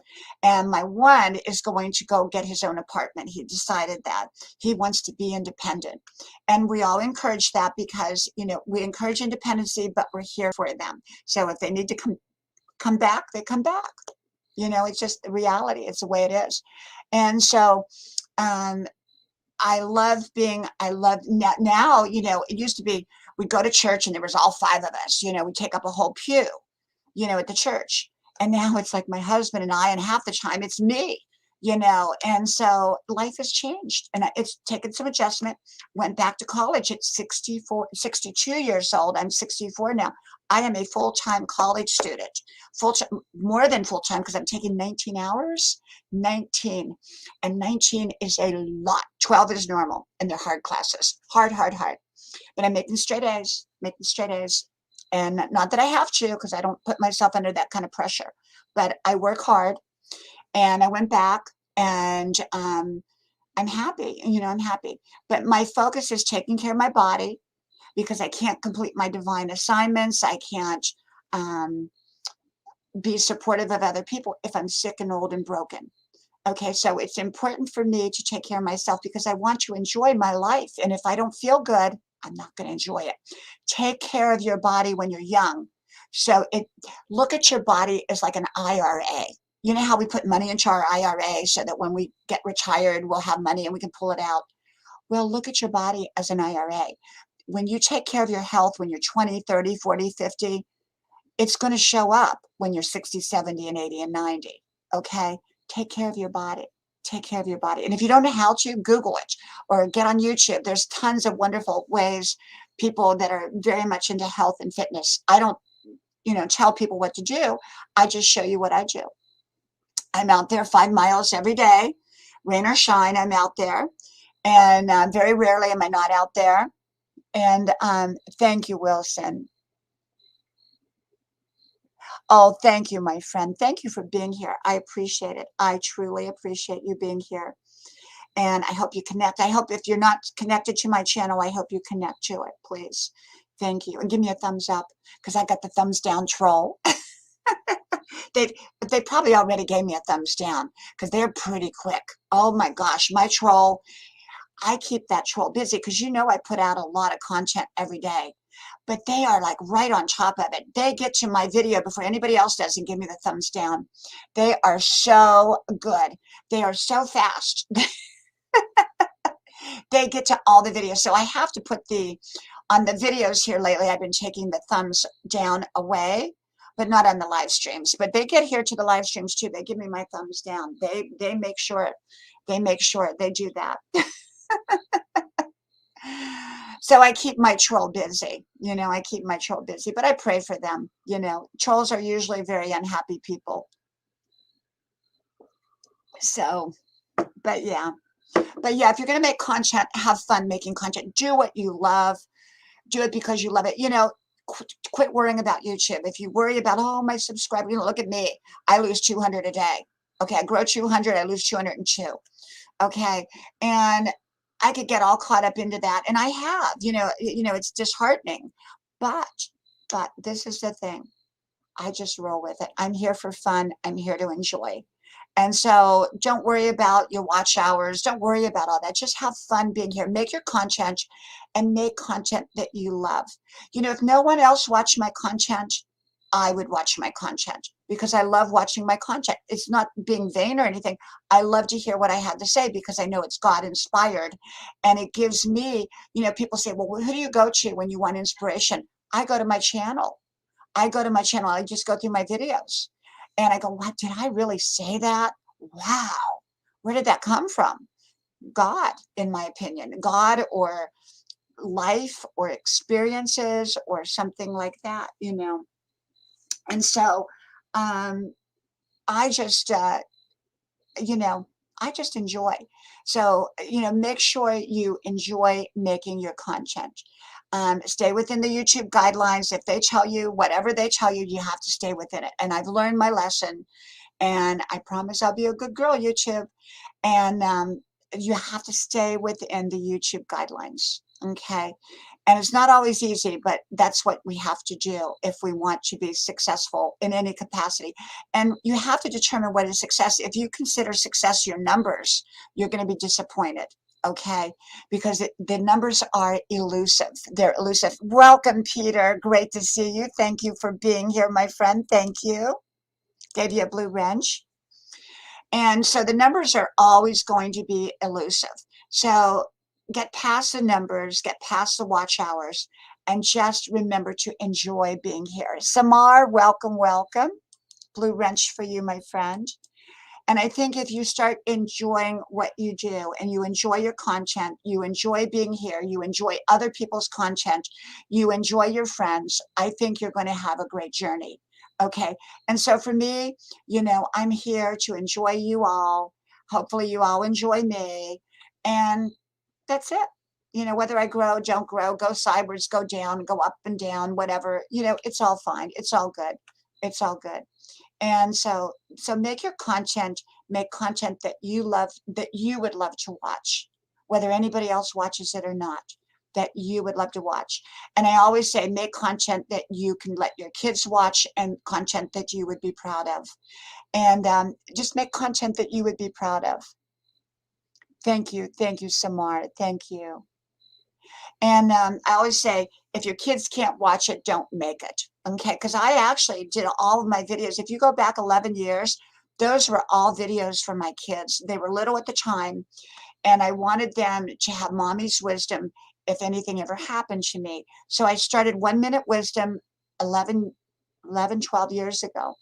A: And my one is going to go get his own apartment. He decided that he wants to be independent. And we all encourage that because, you know, we encourage independency, but we're here for them. So if they need to come back, they come back. You know, it's just the reality. It's the way it is. And so I love now, you know, it used to be we'd go to church and there was all 5 of us, you know, we'd take up a whole pew, you know, at the church. And now it's like my husband and I, and half the time it's me, you know. And so life has changed, and it's taken some adjustment. Went back to college at 62 years old. I'm 64 now. I am a full-time college student, more than full-time, because I'm taking 19 hours. 19, and 19 is a lot. 12 is normal, and they're hard classes, hard. But I'm making straight A's, and not that I have to, because I don't put myself under that kind of pressure, but I work hard. And I went back, and I'm happy. You know, I'm happy. But my focus is taking care of my body, because I can't complete my divine assignments. I can't be supportive of other people if I'm sick and old and broken. Okay, so it's important for me to take care of myself, because I want to enjoy my life. And if I don't feel good, I'm not going to enjoy it. Take care of your body when you're young. So look at your body as like an IRA. You know how we put money into our IRA so that when we get retired, we'll have money and we can pull it out? Well, look at your body as an IRA. When you take care of your health when you're 20, 30, 40, 50, it's going to show up when you're 60, 70, and 80, and 90. Okay? Take care of your body. Take care of your body. And if you don't know how to, Google it or get on YouTube. There's tons of wonderful ways, people that are very much into health and fitness. I don't, you know, tell people what to do. I just show you what I do. I'm out there 5 miles every day, rain or shine, I'm out there. And very rarely am I not out there. And thank you, Wilson. Oh, thank you, my friend. Thank you for being here. I appreciate it. I truly appreciate you being here. And I hope you connect. I hope if you're not connected to my channel, I hope you connect to it, please. Thank you. And give me a thumbs up, because I got the thumbs down troll. They probably already gave me a thumbs down, because they're pretty quick. Oh my gosh, my troll. I keep that troll busy, because you know I put out a lot of content every day. but they are like right on top of it. They get to my video before anybody else does and give me the thumbs down. They are so good. They are so fast. They get to all the videos. So I have to put on the videos here lately, I've been taking the thumbs down away, but not on the live streams. But they get here to the live streams too. They give me my thumbs down. They make sure they do that. So I keep my troll busy, I keep my troll busy, but I pray for them. Trolls are usually very unhappy people. So, but yeah, if you're going to make content, have fun making content. Do what you love. Do it because you love it. Quit worrying about YouTube. If you worry about, oh, my subscriber, look at me. I lose 200 a day. Okay, I grow 200, I lose 202. Okay, and I could get all caught up into that, and I have. It's disheartening. But this is the thing. I just roll with it. I'm here for fun. I'm here to enjoy. And so don't worry about your watch hours. Don't worry about all that. Just have fun being here. Make your content and make content that you love. If no one else watched my content, I would watch my content because I love watching my content. It's not being vain or anything. I love to hear what I had to say because I know it's God inspired. And it gives me, people say, well, who do you go to when you want inspiration? I go to my channel. I just go through my videos and I go, what, did I really say that? Wow. Where did that come from? God, in my opinion, God or life or experiences or something like that, And so I just, I just enjoy. So, make sure you enjoy making your content. Stay within the YouTube guidelines. If they tell you whatever they tell you, you have to stay within it. And I've learned my lesson. And I promise I'll be a good girl, YouTube. And you have to stay within the YouTube guidelines. Okay. And it's not always easy, but that's what we have to do if we want to be successful in any capacity. And you have to determine what is success. If you consider success your numbers, you're going to be disappointed. Okay, because the numbers are elusive. They're elusive. Welcome, Peter. Great to see you. Thank you for being here, my friend. Thank you. Gave you a blue wrench. And so the numbers are always going to be elusive. So get past the numbers, get past the watch hours, and just remember to enjoy being here. Samar, welcome, welcome. Blue wrench for you, my friend. And I think if you start enjoying what you do and you enjoy your content, you enjoy being here, you enjoy other people's content, you enjoy your friends, I think you're going to have a great journey. Okay. And so for me, I'm here to enjoy you all. Hopefully you all enjoy me. And that's it. Whether I grow, don't grow, go sideways, go down, go up and down, whatever, it's all fine. It's all good. It's all good. And so make your content, make content that you love, that you would love to watch, whether anybody else watches it or not, that you would love to watch. And I always say, make content that you can let your kids watch and content that you would be proud of. And just make content that you would be proud of. Thank you. Thank you, Samar. Thank you. And I always say, if your kids can't watch it, don't make it. Okay, because I actually did all of my videos. If you go back 11 years, those were all videos for my kids. They were little at the time, and I wanted them to have mommy's wisdom if anything ever happened to me. So I started 1 Minute Wisdom 11, 12 years ago.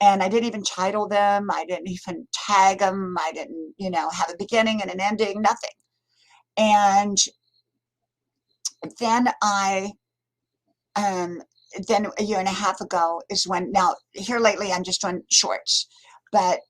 A: And I didn't even title them. I didn't even tag them. I didn't, have a beginning and an ending, nothing. And then then a year and a half ago is when, now here lately I'm just doing shorts, but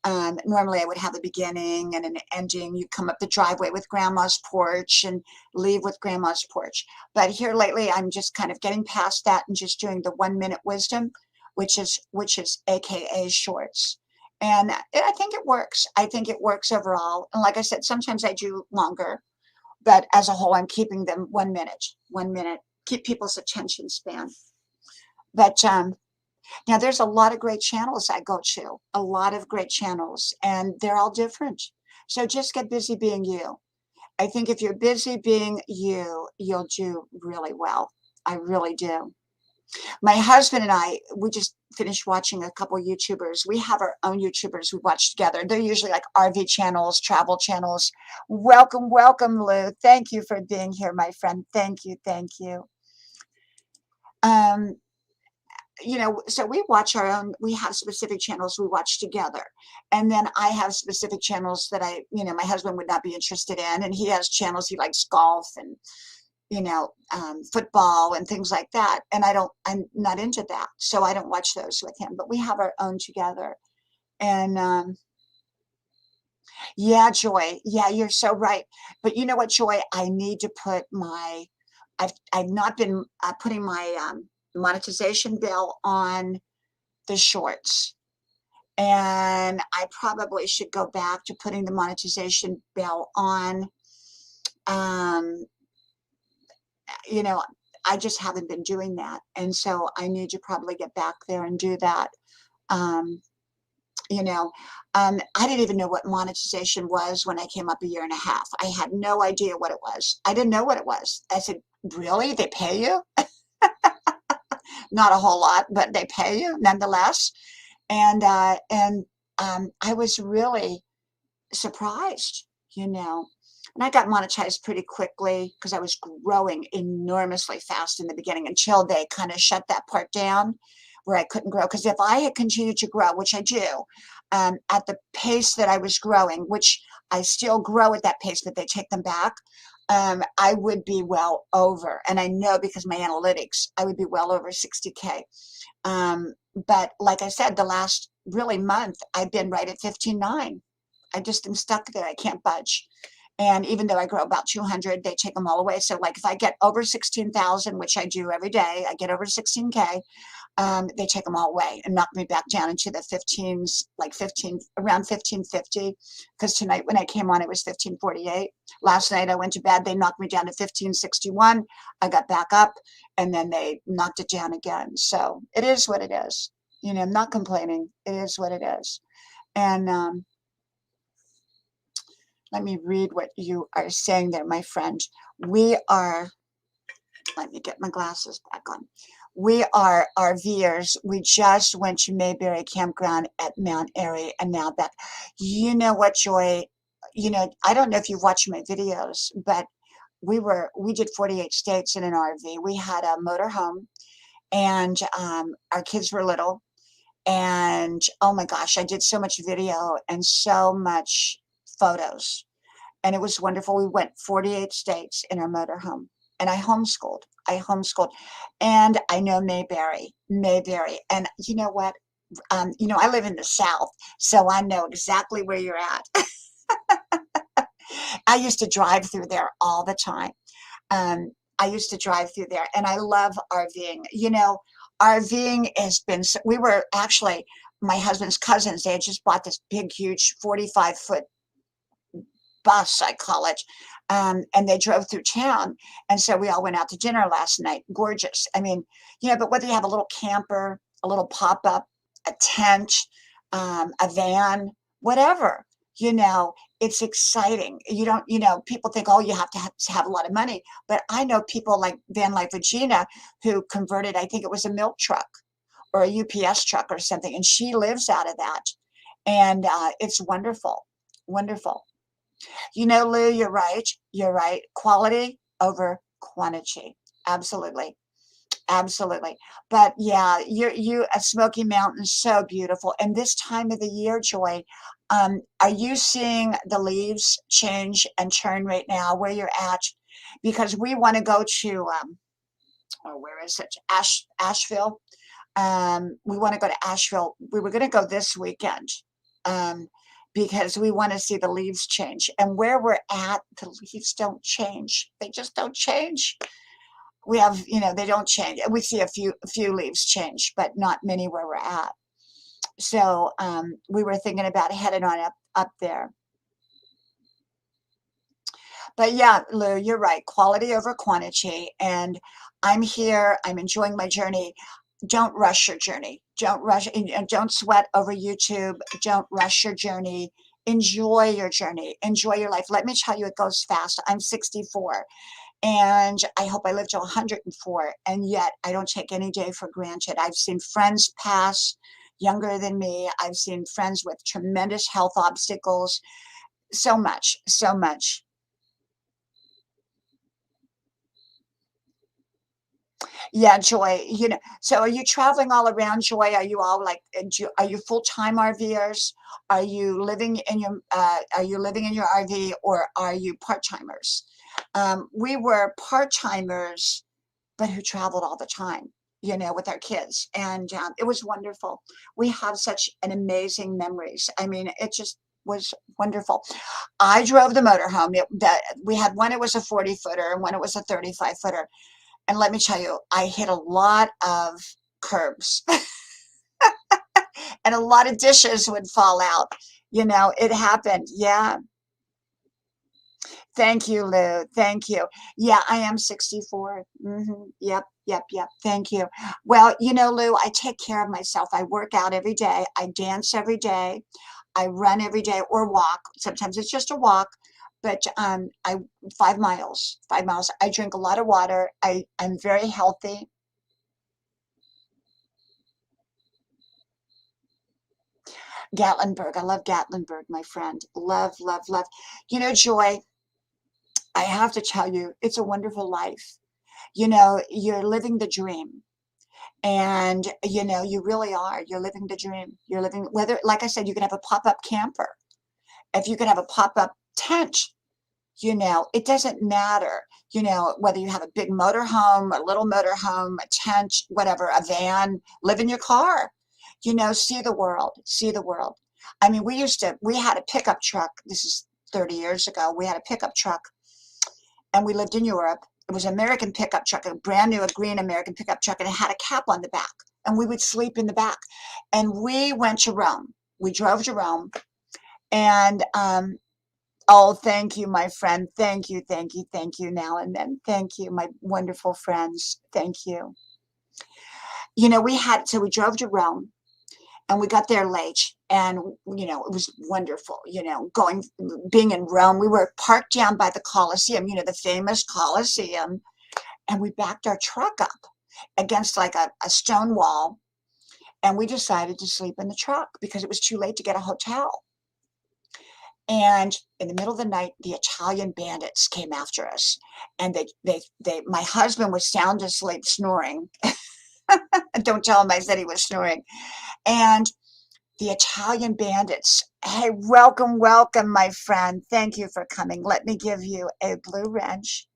A: normally I would have a beginning and an ending. You come up the driveway with grandma's porch and leave with grandma's porch. But here lately I'm just kind of getting past that and just doing the 1 Minute Wisdom, which is AKA shorts. And I think it works. I think it works overall. And like I said, sometimes I do longer, but as a whole, I'm keeping them 1 minute, keep people's attention span. But now there's a lot of great channels I go to, a lot of great channels, and they're all different. So just get busy being you. I think if you're busy being you, you'll do really well. I really do. My husband and I, we just finished watching a couple YouTubers. We have our own YouTubers we watch together. They're usually like RV channels, travel channels. Welcome, welcome, Lou. Thank you for being here, my friend. Thank you, thank you. Um, so we watch our own, we have specific channels we watch together. And then I have specific channels that my husband would not be interested in. And he has channels, he likes golf and, football and things like that. And I'm not into that. So I don't watch those with him, but we have our own together. And, yeah, Joy. Yeah, you're so right. But you know what, Joy? I need to put I've not been putting my monetization bell on the shorts. And I probably should go back to putting the monetization bell on. Um, I just haven't been doing that. And so I need to probably get back there and do that. Um, I didn't even know what monetization was when I came up a year and a half. I had no idea what it was. I didn't know what it was. I said, really? They pay you? Not a whole lot, but they pay you nonetheless. And I was really surprised, and I got monetized pretty quickly because I was growing enormously fast in the beginning until they kind of shut that part down where I couldn't grow. Because if I had continued to grow, which I do, at the pace that I was growing, which I still grow at that pace, but they take them back, I would be well over. And I know because my analytics, I would be well over 60K. But like I said, the last really month, I've been right at 15.9. I just am stuck there. I can't budge. And even though I grow about 200, they take them all away. So like if I get over 16,000, which I do every day, I get over 16K, they take them all away and knock me back down into the 15s, like 15, around 1550. Because tonight when I came on, it was 1548. Last night I went to bed, they knocked me down to 1561. I got back up and then they knocked it down again. So it is what it is. I'm not complaining. It is what it is. And let me read what you are saying there, my friend. Let me get my glasses back on. We are RVers. We just went to Mayberry Campground at Mount Airy and now back. You know what, Joy? I don't know if you've watched my videos, but we did 48 states in an RV. We had a motorhome and our kids were little. And oh my gosh, I did so much video and so much photos. And it was wonderful. We went 48 states in our motorhome. And I homeschooled. And I know Mayberry. And you know what? I live in the South, so I know exactly where you're at. I used to drive through there all the time. I used to drive through there, and I love RVing. RVing has been, we were actually, my husband's cousins, they had just bought this big, huge 45-foot bus, I call it, and they drove through town. And so we all went out to dinner last night. Gorgeous. I mean, but whether you have a little camper, a little pop-up, a tent, a van, whatever, it's exciting. You don't, people think, oh, you have to have a lot of money. But I know people like Van Life Regina who converted, I think it was a milk truck or a UPS truck or something. And she lives out of that. And it's wonderful, wonderful. Lou, you're right. You're right. Quality over quantity. Absolutely. Absolutely. But yeah, a Smoky Mountain, so beautiful. And this time of the year, Joy, are you seeing the leaves change and turn right now where you're at? Because we want to go to, where is it? Asheville. We want to go to Asheville. We were going to go this weekend. Because we want to see the leaves change. And where we're at, the leaves don't change. They just don't change. We have, they don't change. We see a few leaves change, but not many where we're at. So we were thinking about heading on up there. But yeah, Lou, you're right. Quality over quantity. And I'm here. I'm enjoying my journey. Don't rush your journey. Don't rush and don't sweat over YouTube. Don't rush your journey. enjoy your journey, enjoy your life. Let me tell you, it goes fast. I'm 64 and I hope I live to 104, and yet I don't take any day for granted. I've seen friends pass younger than me. I've seen friends with tremendous health obstacles. So much, so much. Yeah, Joy, so are you traveling all around, Joy? Are you all like, are you full-time RVers? Are you living in your RV, or are you part-timers? We were part-timers, but who traveled all the time, with our kids. And it was wonderful. We have such an amazing memories. I mean, it just was wonderful. I drove the motorhome. We had one, it was a 40-footer, and one, it was a 35-footer. And let me tell you, I hit a lot of curbs and a lot of dishes would fall out. It happened. Yeah. Thank you, Lou. Thank you. Yeah, I am 64. Yep, yep, yep. Thank you. Well, Lou, I take care of myself. I work out every day. I dance every day. I run every day, or walk. Sometimes it's just a walk, but I 5 miles, 5 miles. I drink a lot of water. I'm very healthy. Gatlinburg. I love Gatlinburg, my friend. Love, love, love. Joy, I have to tell you, it's a wonderful life. You're living the dream. And, you really are. You're living the dream. You're living, whether, like I said, you can have a pop-up camper. If you can have a pop-up tent, it doesn't matter, whether you have a big motorhome, a little motorhome, a tent, whatever, a van, live in your car, see the world, see the world. I mean, we had a pickup truck. This is 30 years ago. We had a pickup truck, and we lived in Europe. It was an American pickup truck, a brand new, a green American pickup truck, and it had a cap on the back. And we would sleep in the back. And we went to Rome. We drove to Rome. And oh, thank you, my friend. Thank you, thank you, thank you now and then. Thank you, my wonderful friends. Thank you. So we drove to Rome, and we got there late, and it was wonderful, being in Rome. We were parked down by the Colosseum, the famous Colosseum, and we backed our truck up against like a stone wall, and we decided to sleep in the truck because it was too late to get a hotel. And in the middle of the night, the Italian bandits came after us, and my husband was sound asleep snoring. Don't tell him I said he was snoring. And the Italian bandits, hey, welcome, welcome, my friend. Thank you for coming. Let me give you a blue wrench.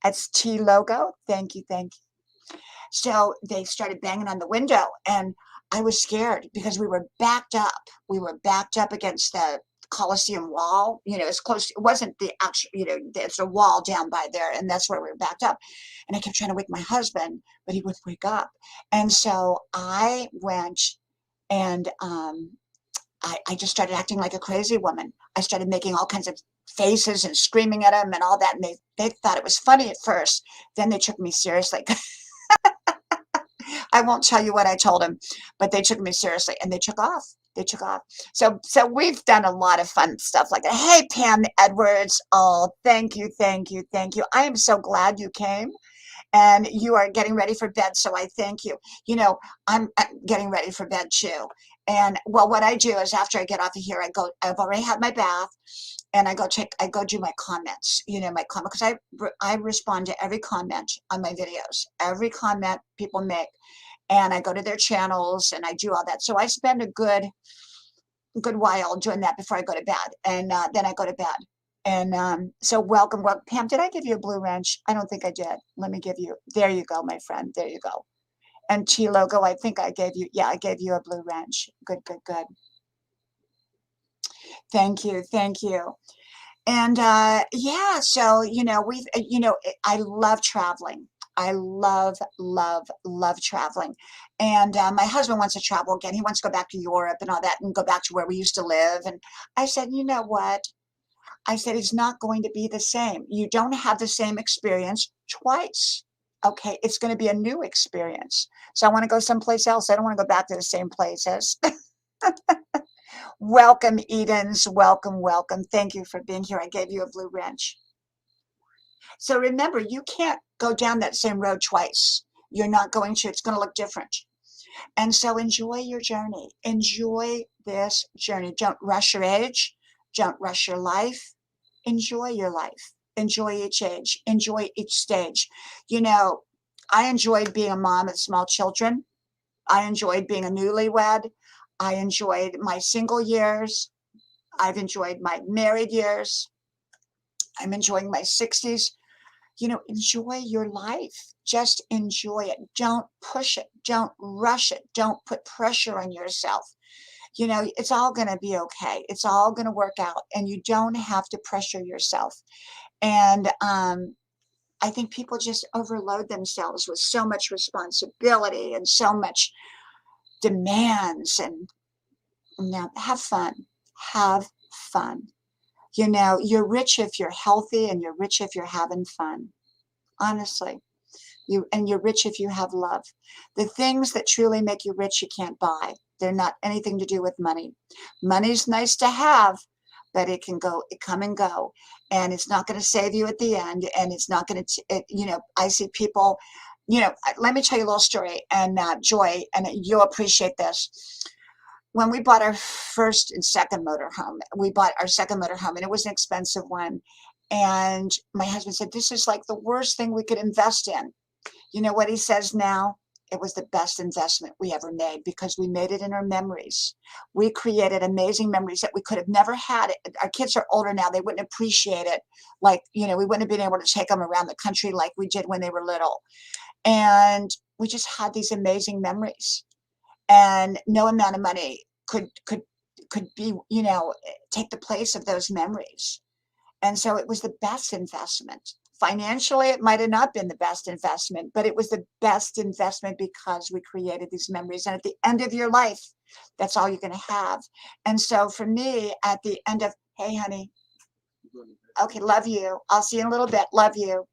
A: It's T logo. Thank you, thank you. So they started banging on the window, and I was scared because we were backed up. We were backed up against the Colosseum wall. It's close. It wasn't the actual, there's a wall down by there, and that's where we were backed up. And I kept trying to wake my husband, but he wouldn't wake up. And so I went, and I just started acting like a crazy woman. I started making all kinds of faces and screaming at him and all that. And they thought it was funny at first. Then they took me seriously. I won't tell you what I told him, but they took me seriously, and they took off. They took off. So we've done a lot of fun stuff like that. Hey, Pam Edwards. Oh, thank you, thank you, thank you. I am so glad you came, and you are getting ready for bed. So I thank you. I'm getting ready for bed too. And well, what I do is after I get off of here, I've already had my bath, and I go do my comments, my comment, because I respond to every comment on my videos, every comment people make, and I go to their channels and I do all that. So I spend a good while doing that before I go to bed, and then I go to bed. And so welcome, Pam. Did I give you a blue wrench? I don't think I did. Let me give you. There you go, my friend. There you go. And T logo, I think I gave you. Yeah, I gave you a blue wrench. Good, good, good. Thank you, thank you. And yeah, so I love traveling. I love, love, love traveling. And my husband wants to travel again. He wants to go back to Europe and all that, and go back to where we used to live. And I said, you know what? I said, it's not going to be the same. You don't have the same experience twice. Okay, it's going to be a new experience. So I want to go someplace else. I don't want to go back to the same places. Welcome, Edens. Welcome, welcome. Thank you for being here. I gave you a blue wrench. So remember, you can't go down that same road twice. You're not going to. It's going to look different. And so enjoy your journey. Enjoy this journey. Don't rush your age. Don't rush your life. Enjoy your life. Enjoy each age. Enjoy each stage. You know, I enjoyed being a mom of small children. I enjoyed being a newlywed. I enjoyed my single years. I've enjoyed my married years. I'm enjoying my 60s. You know, enjoy your life. Just enjoy it. Don't push it. Don't rush it. Don't put pressure on yourself. You know, it's all going to be okay. It's all going to work out, and you don't have to pressure yourself. And I think people just overload themselves with so much responsibility and so much demands. And now, have fun. Have fun. You know, you're rich if you're healthy, and you're rich if you're having fun. Honestly. You're rich if you have love. The things that truly make you rich, you can't buy. They're not anything to do with money. Money's nice to have, but it can come and go, and it's not going to save you at the end. And it's not going to, you know, I see people, you know, let me tell you a little story, and Joy, and you'll appreciate this. When we bought our first and second motorhome, we bought our second motorhome, and it was an expensive one. And my husband said, this is like the worst thing we could invest in. You know what he says now? It was the best investment we ever made, because we made it in our memories. We created amazing memories that we could have never had. Our kids are older now. They wouldn't appreciate it. Like, you know, we wouldn't have been able to take them around the country like we did when they were little. And we just had these amazing memories. And no amount of money could be, you know, take the place of those memories. And so it was the best investment. Financially, it might have not been the best investment, but it was the best investment because we created these memories. And at the end of your life, that's all you're going to have. And so for me, at the end of, hey, honey, okay, love you. I'll see you in a little bit. Love you.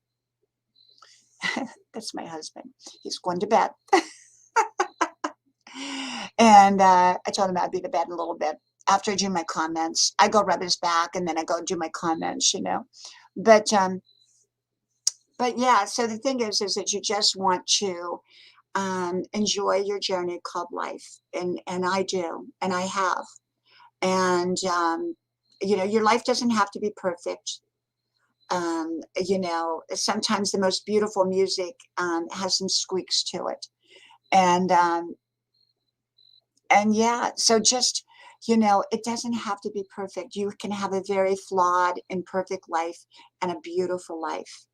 A: That's my husband. He's going to bed. And I told him I'd be to bed in a little bit. After I do my comments, I go rub his back, and then I go do my comments, you know. But yeah, so the thing is that you just want to enjoy your journey called life, and I do, and I have, and you know, your life doesn't have to be perfect. You know, sometimes the most beautiful music has some squeaks to it, and yeah, so just, you know, it doesn't have to be perfect. You can have a very flawed, imperfect life and a beautiful life.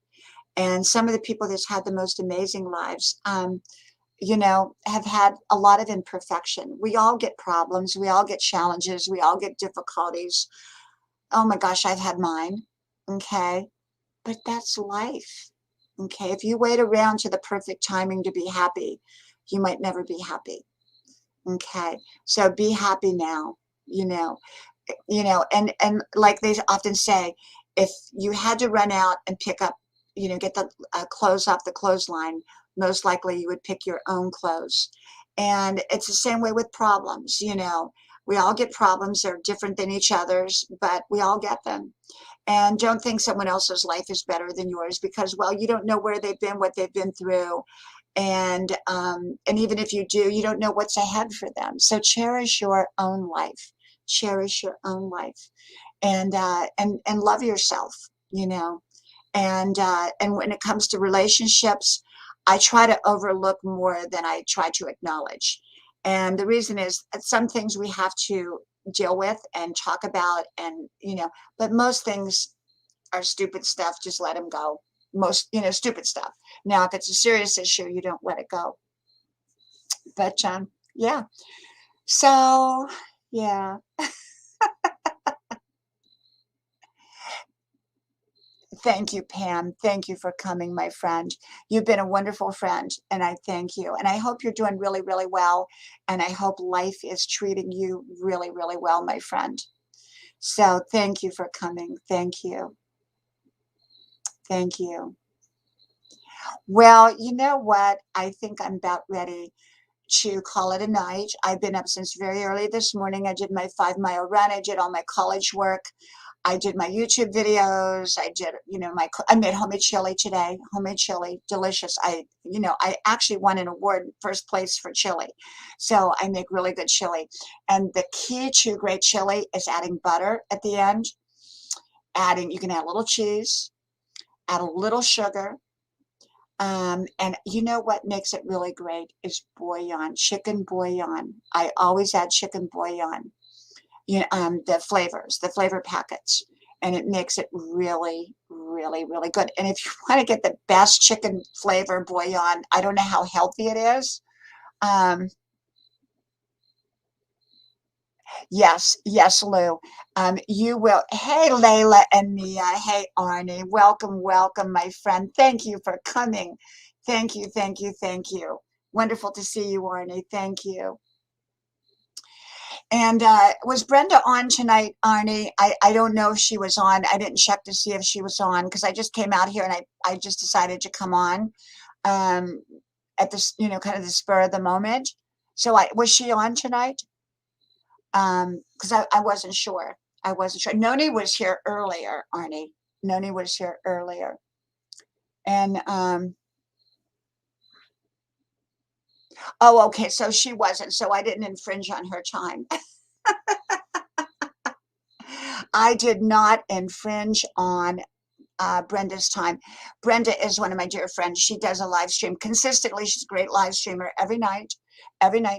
A: And some of the people that's had the most amazing lives, you know, have had a lot of imperfection. We all get problems. We all get challenges. We all get difficulties. Oh my gosh, I've had mine. Okay. But that's life. Okay. If you wait around to the perfect timing to be happy, you might never be happy. Okay. So be happy now, you know. And like they often say, if you had to run out and pick up, you know, get the clothes off the clothesline, most likely you would pick your own clothes. And it's the same way with problems. You know, we all get problems. They're different than each other's, but we all get them. And don't think someone else's life is better than yours, because, well, you don't know where they've been, what they've been through. And even if you do, you don't know what's ahead for them. So cherish your own life. Cherish your own life, and love yourself, you know. And when it comes to relationships, I try to overlook more than I try to acknowledge. And the reason is that some things we have to deal with and talk about, and, you know, but most things are stupid stuff. Just let them go. Most, you know, stupid stuff. Now, if it's a serious issue, you don't let it go. But yeah. So yeah. Thank you, Pam. Thank you for coming, my friend. You've been a wonderful friend, and I thank you. And I hope you're doing really, really well. And I hope life is treating you really, really well, my friend. So thank you for coming. Thank you. Thank you. Well, you know what? I think I'm about ready to call it a night. I've been up since very early this morning. I did my 5-mile run. I did all my college work. I did my YouTube videos. I did, I made homemade chili today. Homemade chili, delicious. I actually won an award, first place for chili. So I make really good chili. And the key to great chili is adding butter at the end. You can add a little cheese, add a little sugar. And you know what makes it really great is bouillon, chicken bouillon. I always add chicken bouillon. The flavor packets, and it makes it really, really, really good. And if you want to get the best chicken flavor bouillon, I don't know how healthy it is. Yes, Lou. You will. Hey, Layla and Mia. Hey, Arnie. Welcome, my friend. Thank you for coming. Thank you, thank you, thank you. Wonderful to see you, Arnie. Thank you. And was Brenda on tonight, Arnie? I don't know if she was on. I didn't check to see if she was on because I just came out here and I just decided to come on at this, kind of the spur of the moment. So was she on tonight? Because I wasn't sure. I wasn't sure. Noni was here earlier, Arnie. Noni was here earlier. And oh, okay. So she wasn't. So I didn't infringe on her time. I did not infringe on Brenda's time. Brenda is one of my dear friends. She does a live stream consistently. She's a great live streamer every night,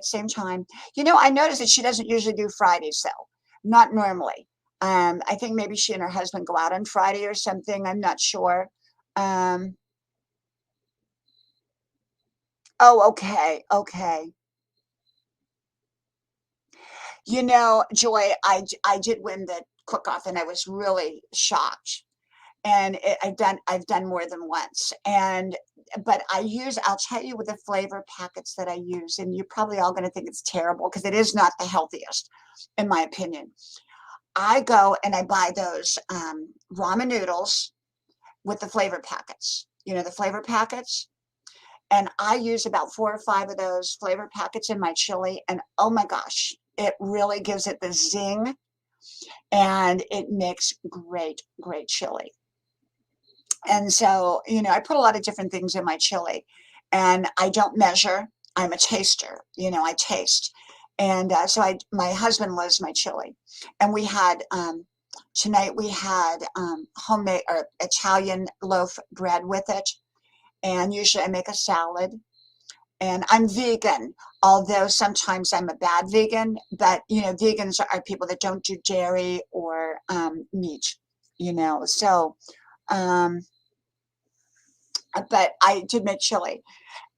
A: same time. I noticed that she doesn't usually do Fridays though, not normally. I think maybe she and her husband go out on Friday or something. I'm not sure. Oh, okay. Joy, I did win the cook-off and I was really shocked. And I've done more than once. But I'll tell you with the flavor packets that I use, and you're probably all going to think it's terrible because it is not the healthiest, in my opinion. I go and I buy those ramen noodles with the flavor packets, the flavor packets. And I use about 4 or 5 of those flavor packets in my chili. And oh my gosh, it really gives it the zing and it makes great, great chili. And so, I put a lot of different things in my chili and I don't measure. I'm a taster, I taste. And so my husband loves my chili. And we had, tonight we had homemade or Italian loaf bread with it. And usually I make a salad. And I'm vegan, although sometimes I'm a bad vegan. But, vegans are people that don't do dairy or meat, So, but I did make chili.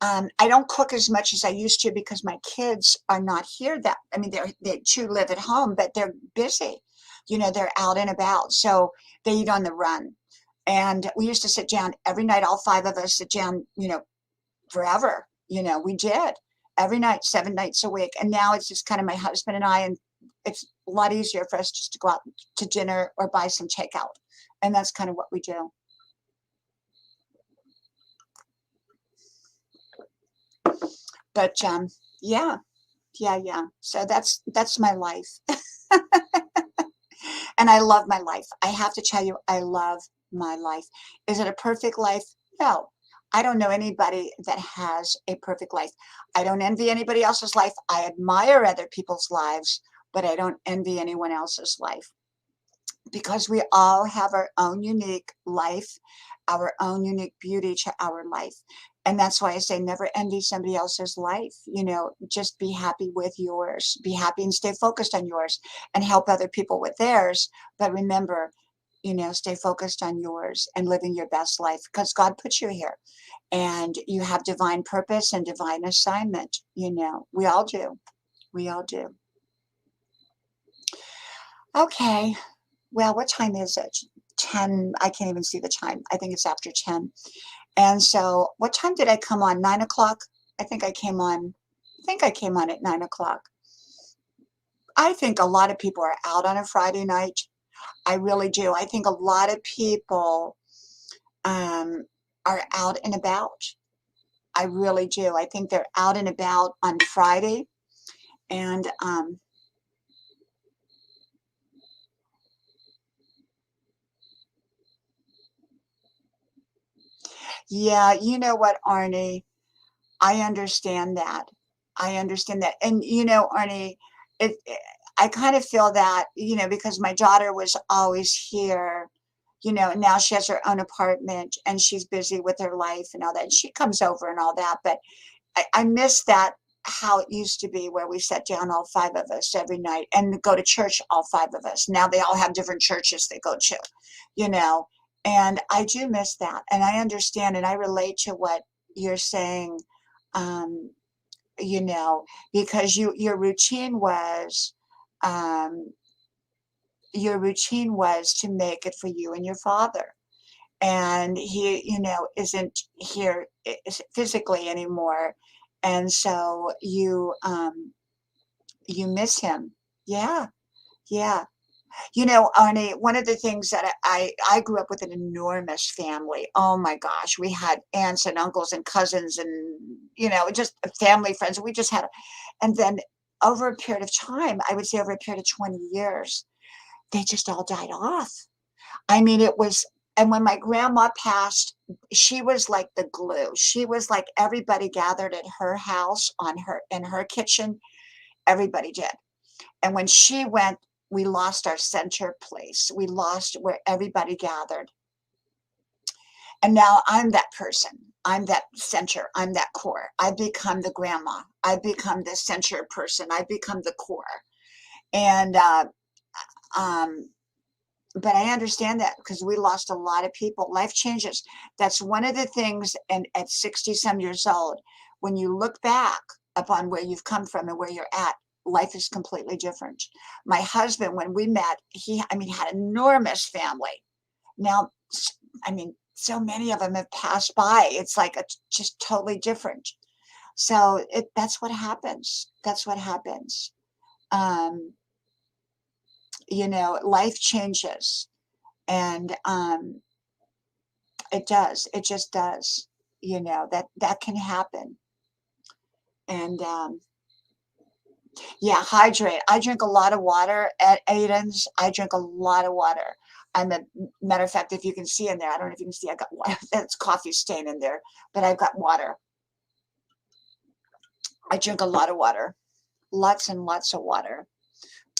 A: I don't cook as much as I used to because my kids are not here they too live at home, but they're busy. They're out and about. So they eat on the run. And we used to sit down every night, all 5 of us sit down, forever. We did every night, 7 nights a week. And now it's just kind of my husband and I, and it's a lot easier for us just to go out to dinner or buy some takeout. And that's kind of what we do. But yeah. So that's my life. And I love my life. I have to tell you, I love my life. Is it a perfect life? No. I don't know anybody that has a perfect life. I don't envy anybody else's life. I admire other people's lives, but I don't envy anyone else's life. Because we all have our own unique life, our own unique beauty to our life. And that's why I say never envy somebody else's life. Just be happy with yours. Be happy and stay focused on yours and help other people with theirs. But remember, stay focused on yours and living your best life because God put you here and you have divine purpose and divine assignment. We all do. We all do. Okay. Well, what time is it? 10. I can't even see the time. I think it's after 10. And so what time did I come on? 9 o'clock? I think I came on at 9 o'clock. I think a lot of people are out on a Friday night. I really do. I think a lot of people are out and about. I really do. I think they're out and about on Friday. And yeah, you know what, Arnie? I understand that. I understand that. And Arnie, I kind of feel that, because my daughter was always here, and now she has her own apartment and she's busy with her life and all that. And she comes over and all that, but I miss that, how it used to be, where we sat down, all five of us, every night, and go to church, all five of us. Now they all have different churches they go to, you know, and I do miss that. And I understand and I relate to what you're saying, um, because um, your routine was to make it for you and your father. And he, isn't here physically anymore. And so you miss him. Yeah, yeah. Arnie, one of the things that I grew up with an enormous family. Oh my gosh, we had aunts and uncles and cousins and just family friends. We just had, and then over a period of time, I would say over a period of 20 years, they just all died off. I mean, it was, and when my grandma passed, she was like the glue. She was like everybody gathered at her house in her kitchen. Everybody did. And when she went, we lost our center place. We lost where everybody gathered. And now I'm that person. I'm that center. I'm that core. I become the grandma. I become the center person. I become the core. And um, but I understand that because we lost a lot of people. Life changes. That's one of the things. And at 60 some years old, when you look back upon where you've come from and where you're at, life is completely different. My husband, when we met, had an enormous family. Now, so many of them have passed by. It's like just totally different. So that's what happens. That's what happens. Um, Life changes. And it does. It just does. That can happen. And yeah, hydrate. I drink a lot of water at Aiden's. I drink a lot of water. Matter of fact, if you can see in there, I don't know if you can see, I got water. That's coffee stain in there, but I've got water. I drink a lot of water, lots and lots of water.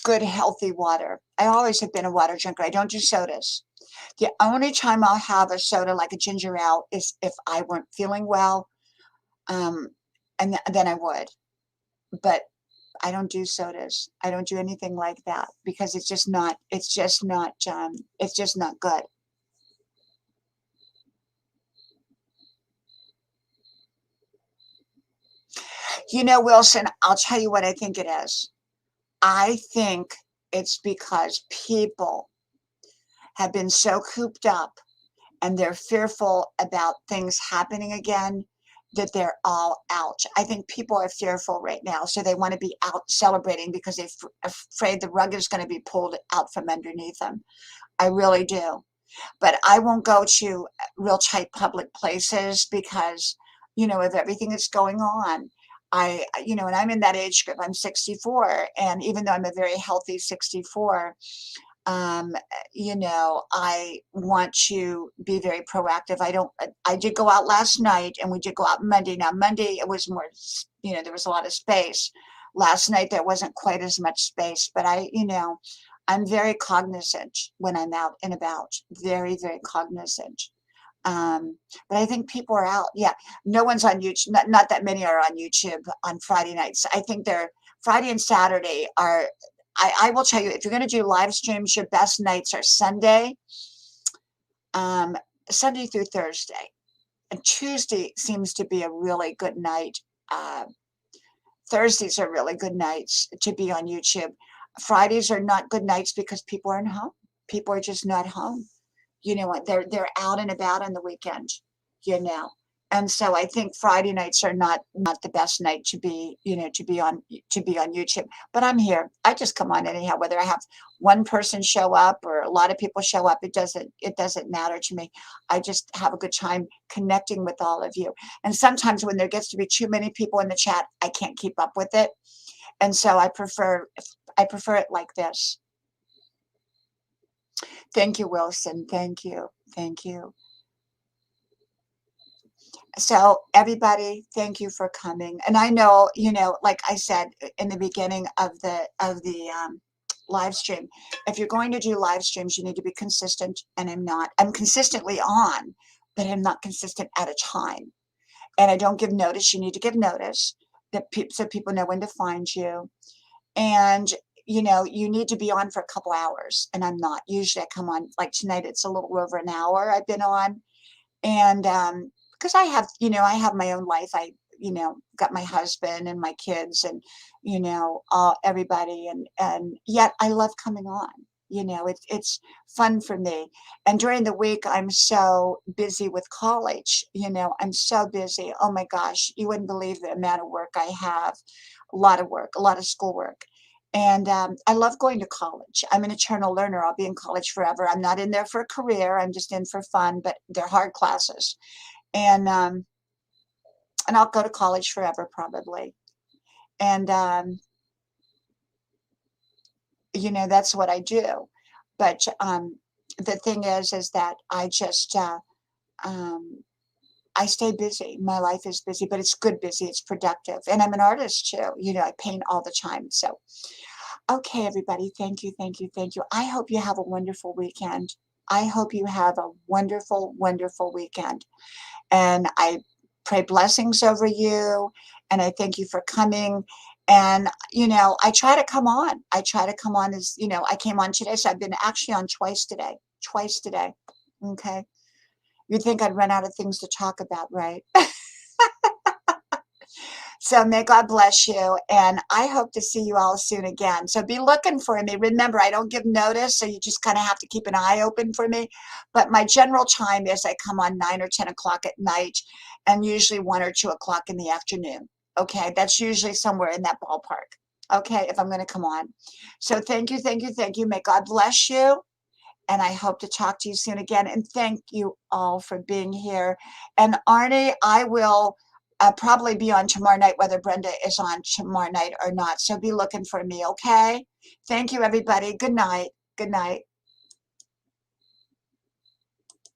A: Good, healthy water. I always have been a water drinker. I don't do sodas. The only time I'll have a soda like a ginger ale is if I weren't feeling well, um, and then I would. But I don't do sodas. I don't do anything like that because it's just not. It's just not. It's just not good. Wilson. I'll tell you what I think it is. I think it's because people have been so cooped up and they're fearful about things happening again that they're all out. I think people are fearful right now, so they want to be out celebrating because they're afraid the rug is going to be pulled out from underneath them. I really do. But I won't go to real tight public places because, of everything that's going on. And I'm in that age group. I'm 64, and even though I'm a very healthy 64, um, I want to be very proactive. I did go out last night and we did go out Monday. Now, Monday, it was more, there was a lot of space. Last night, there wasn't quite as much space, but I'm very cognizant when I'm out and about, very, very cognizant. But I think people are out. Yeah, no one's on YouTube. Not that many are on YouTube on Friday nights. I think they're Friday and Saturday are. I will tell you, if you're going to do live streams, your best nights are um, Sunday through Thursday. And Tuesday seems to be a really good night. Uh, Thursdays are really good nights to be on YouTube. Fridays are not good nights because people aren't home. People are just not home. You know what? They're out and about on the weekend. You know, And so I think Friday nights are not the best night to be, to be on YouTube. But I'm here. I just come on anyhow, whether I have one person show up or a lot of people show up. It doesn't matter to me. I just have a good time connecting with all of you. And sometimes when there gets to be too many people in the chat, I can't keep up with it. And so I prefer it like this. Thank you, Wilson. Thank you. Thank you. So everybody, thank you for coming. And I know, like I said in the beginning of the live stream, if you're going to do live streams, you need to be consistent. And I'm not. I'm consistently on, but I'm not consistent at a time. And I don't give notice. You need to give notice so people know when to find you. And you need to be on for a couple hours, and I'm not. Usually I come on, like tonight, it's a little over an hour I've been on. And because I have my own life. I got my husband and my kids and everybody, and yet I love coming on. It's fun for me. And during the week I'm so busy with college. I'm so busy. Oh my gosh, you wouldn't believe the amount of work I have. A lot of work, a lot of schoolwork. And I love going to college. I'm an eternal learner. I'll be in college forever. I'm not in there for a career. I'm just in for fun, but they're hard classes. And I'll go to college forever probably. And that's what I do. But the thing is that I just I stay busy. My life is busy, but it's good busy. It's productive. And I'm an artist too. I paint all the time. So, okay, everybody. Thank you. Thank you. Thank you. I hope you have a wonderful weekend. I hope you have a wonderful, wonderful weekend. And I pray blessings over you. And I thank you for coming. And, I try to come on. I try to come on as, I came on today. So I've been actually on twice today. Twice today. Okay. You'd think I'd run out of things to talk about, right? So may God bless you. And I hope to see you all soon again. So be looking for me. Remember, I don't give notice, so you just kind of have to keep an eye open for me. But my general time is I come on 9 or 10 o'clock at night and usually 1 or 2 o'clock in the afternoon. Okay, that's usually somewhere in that ballpark. Okay, if I'm going to come on. So thank you, thank you, thank you. May God bless you. And I hope to talk to you soon again. And thank you all for being here. And Arnie, I will probably be on tomorrow night, whether Brenda is on tomorrow night or not. So be looking for me, okay? Thank you, everybody. Good night. Good night.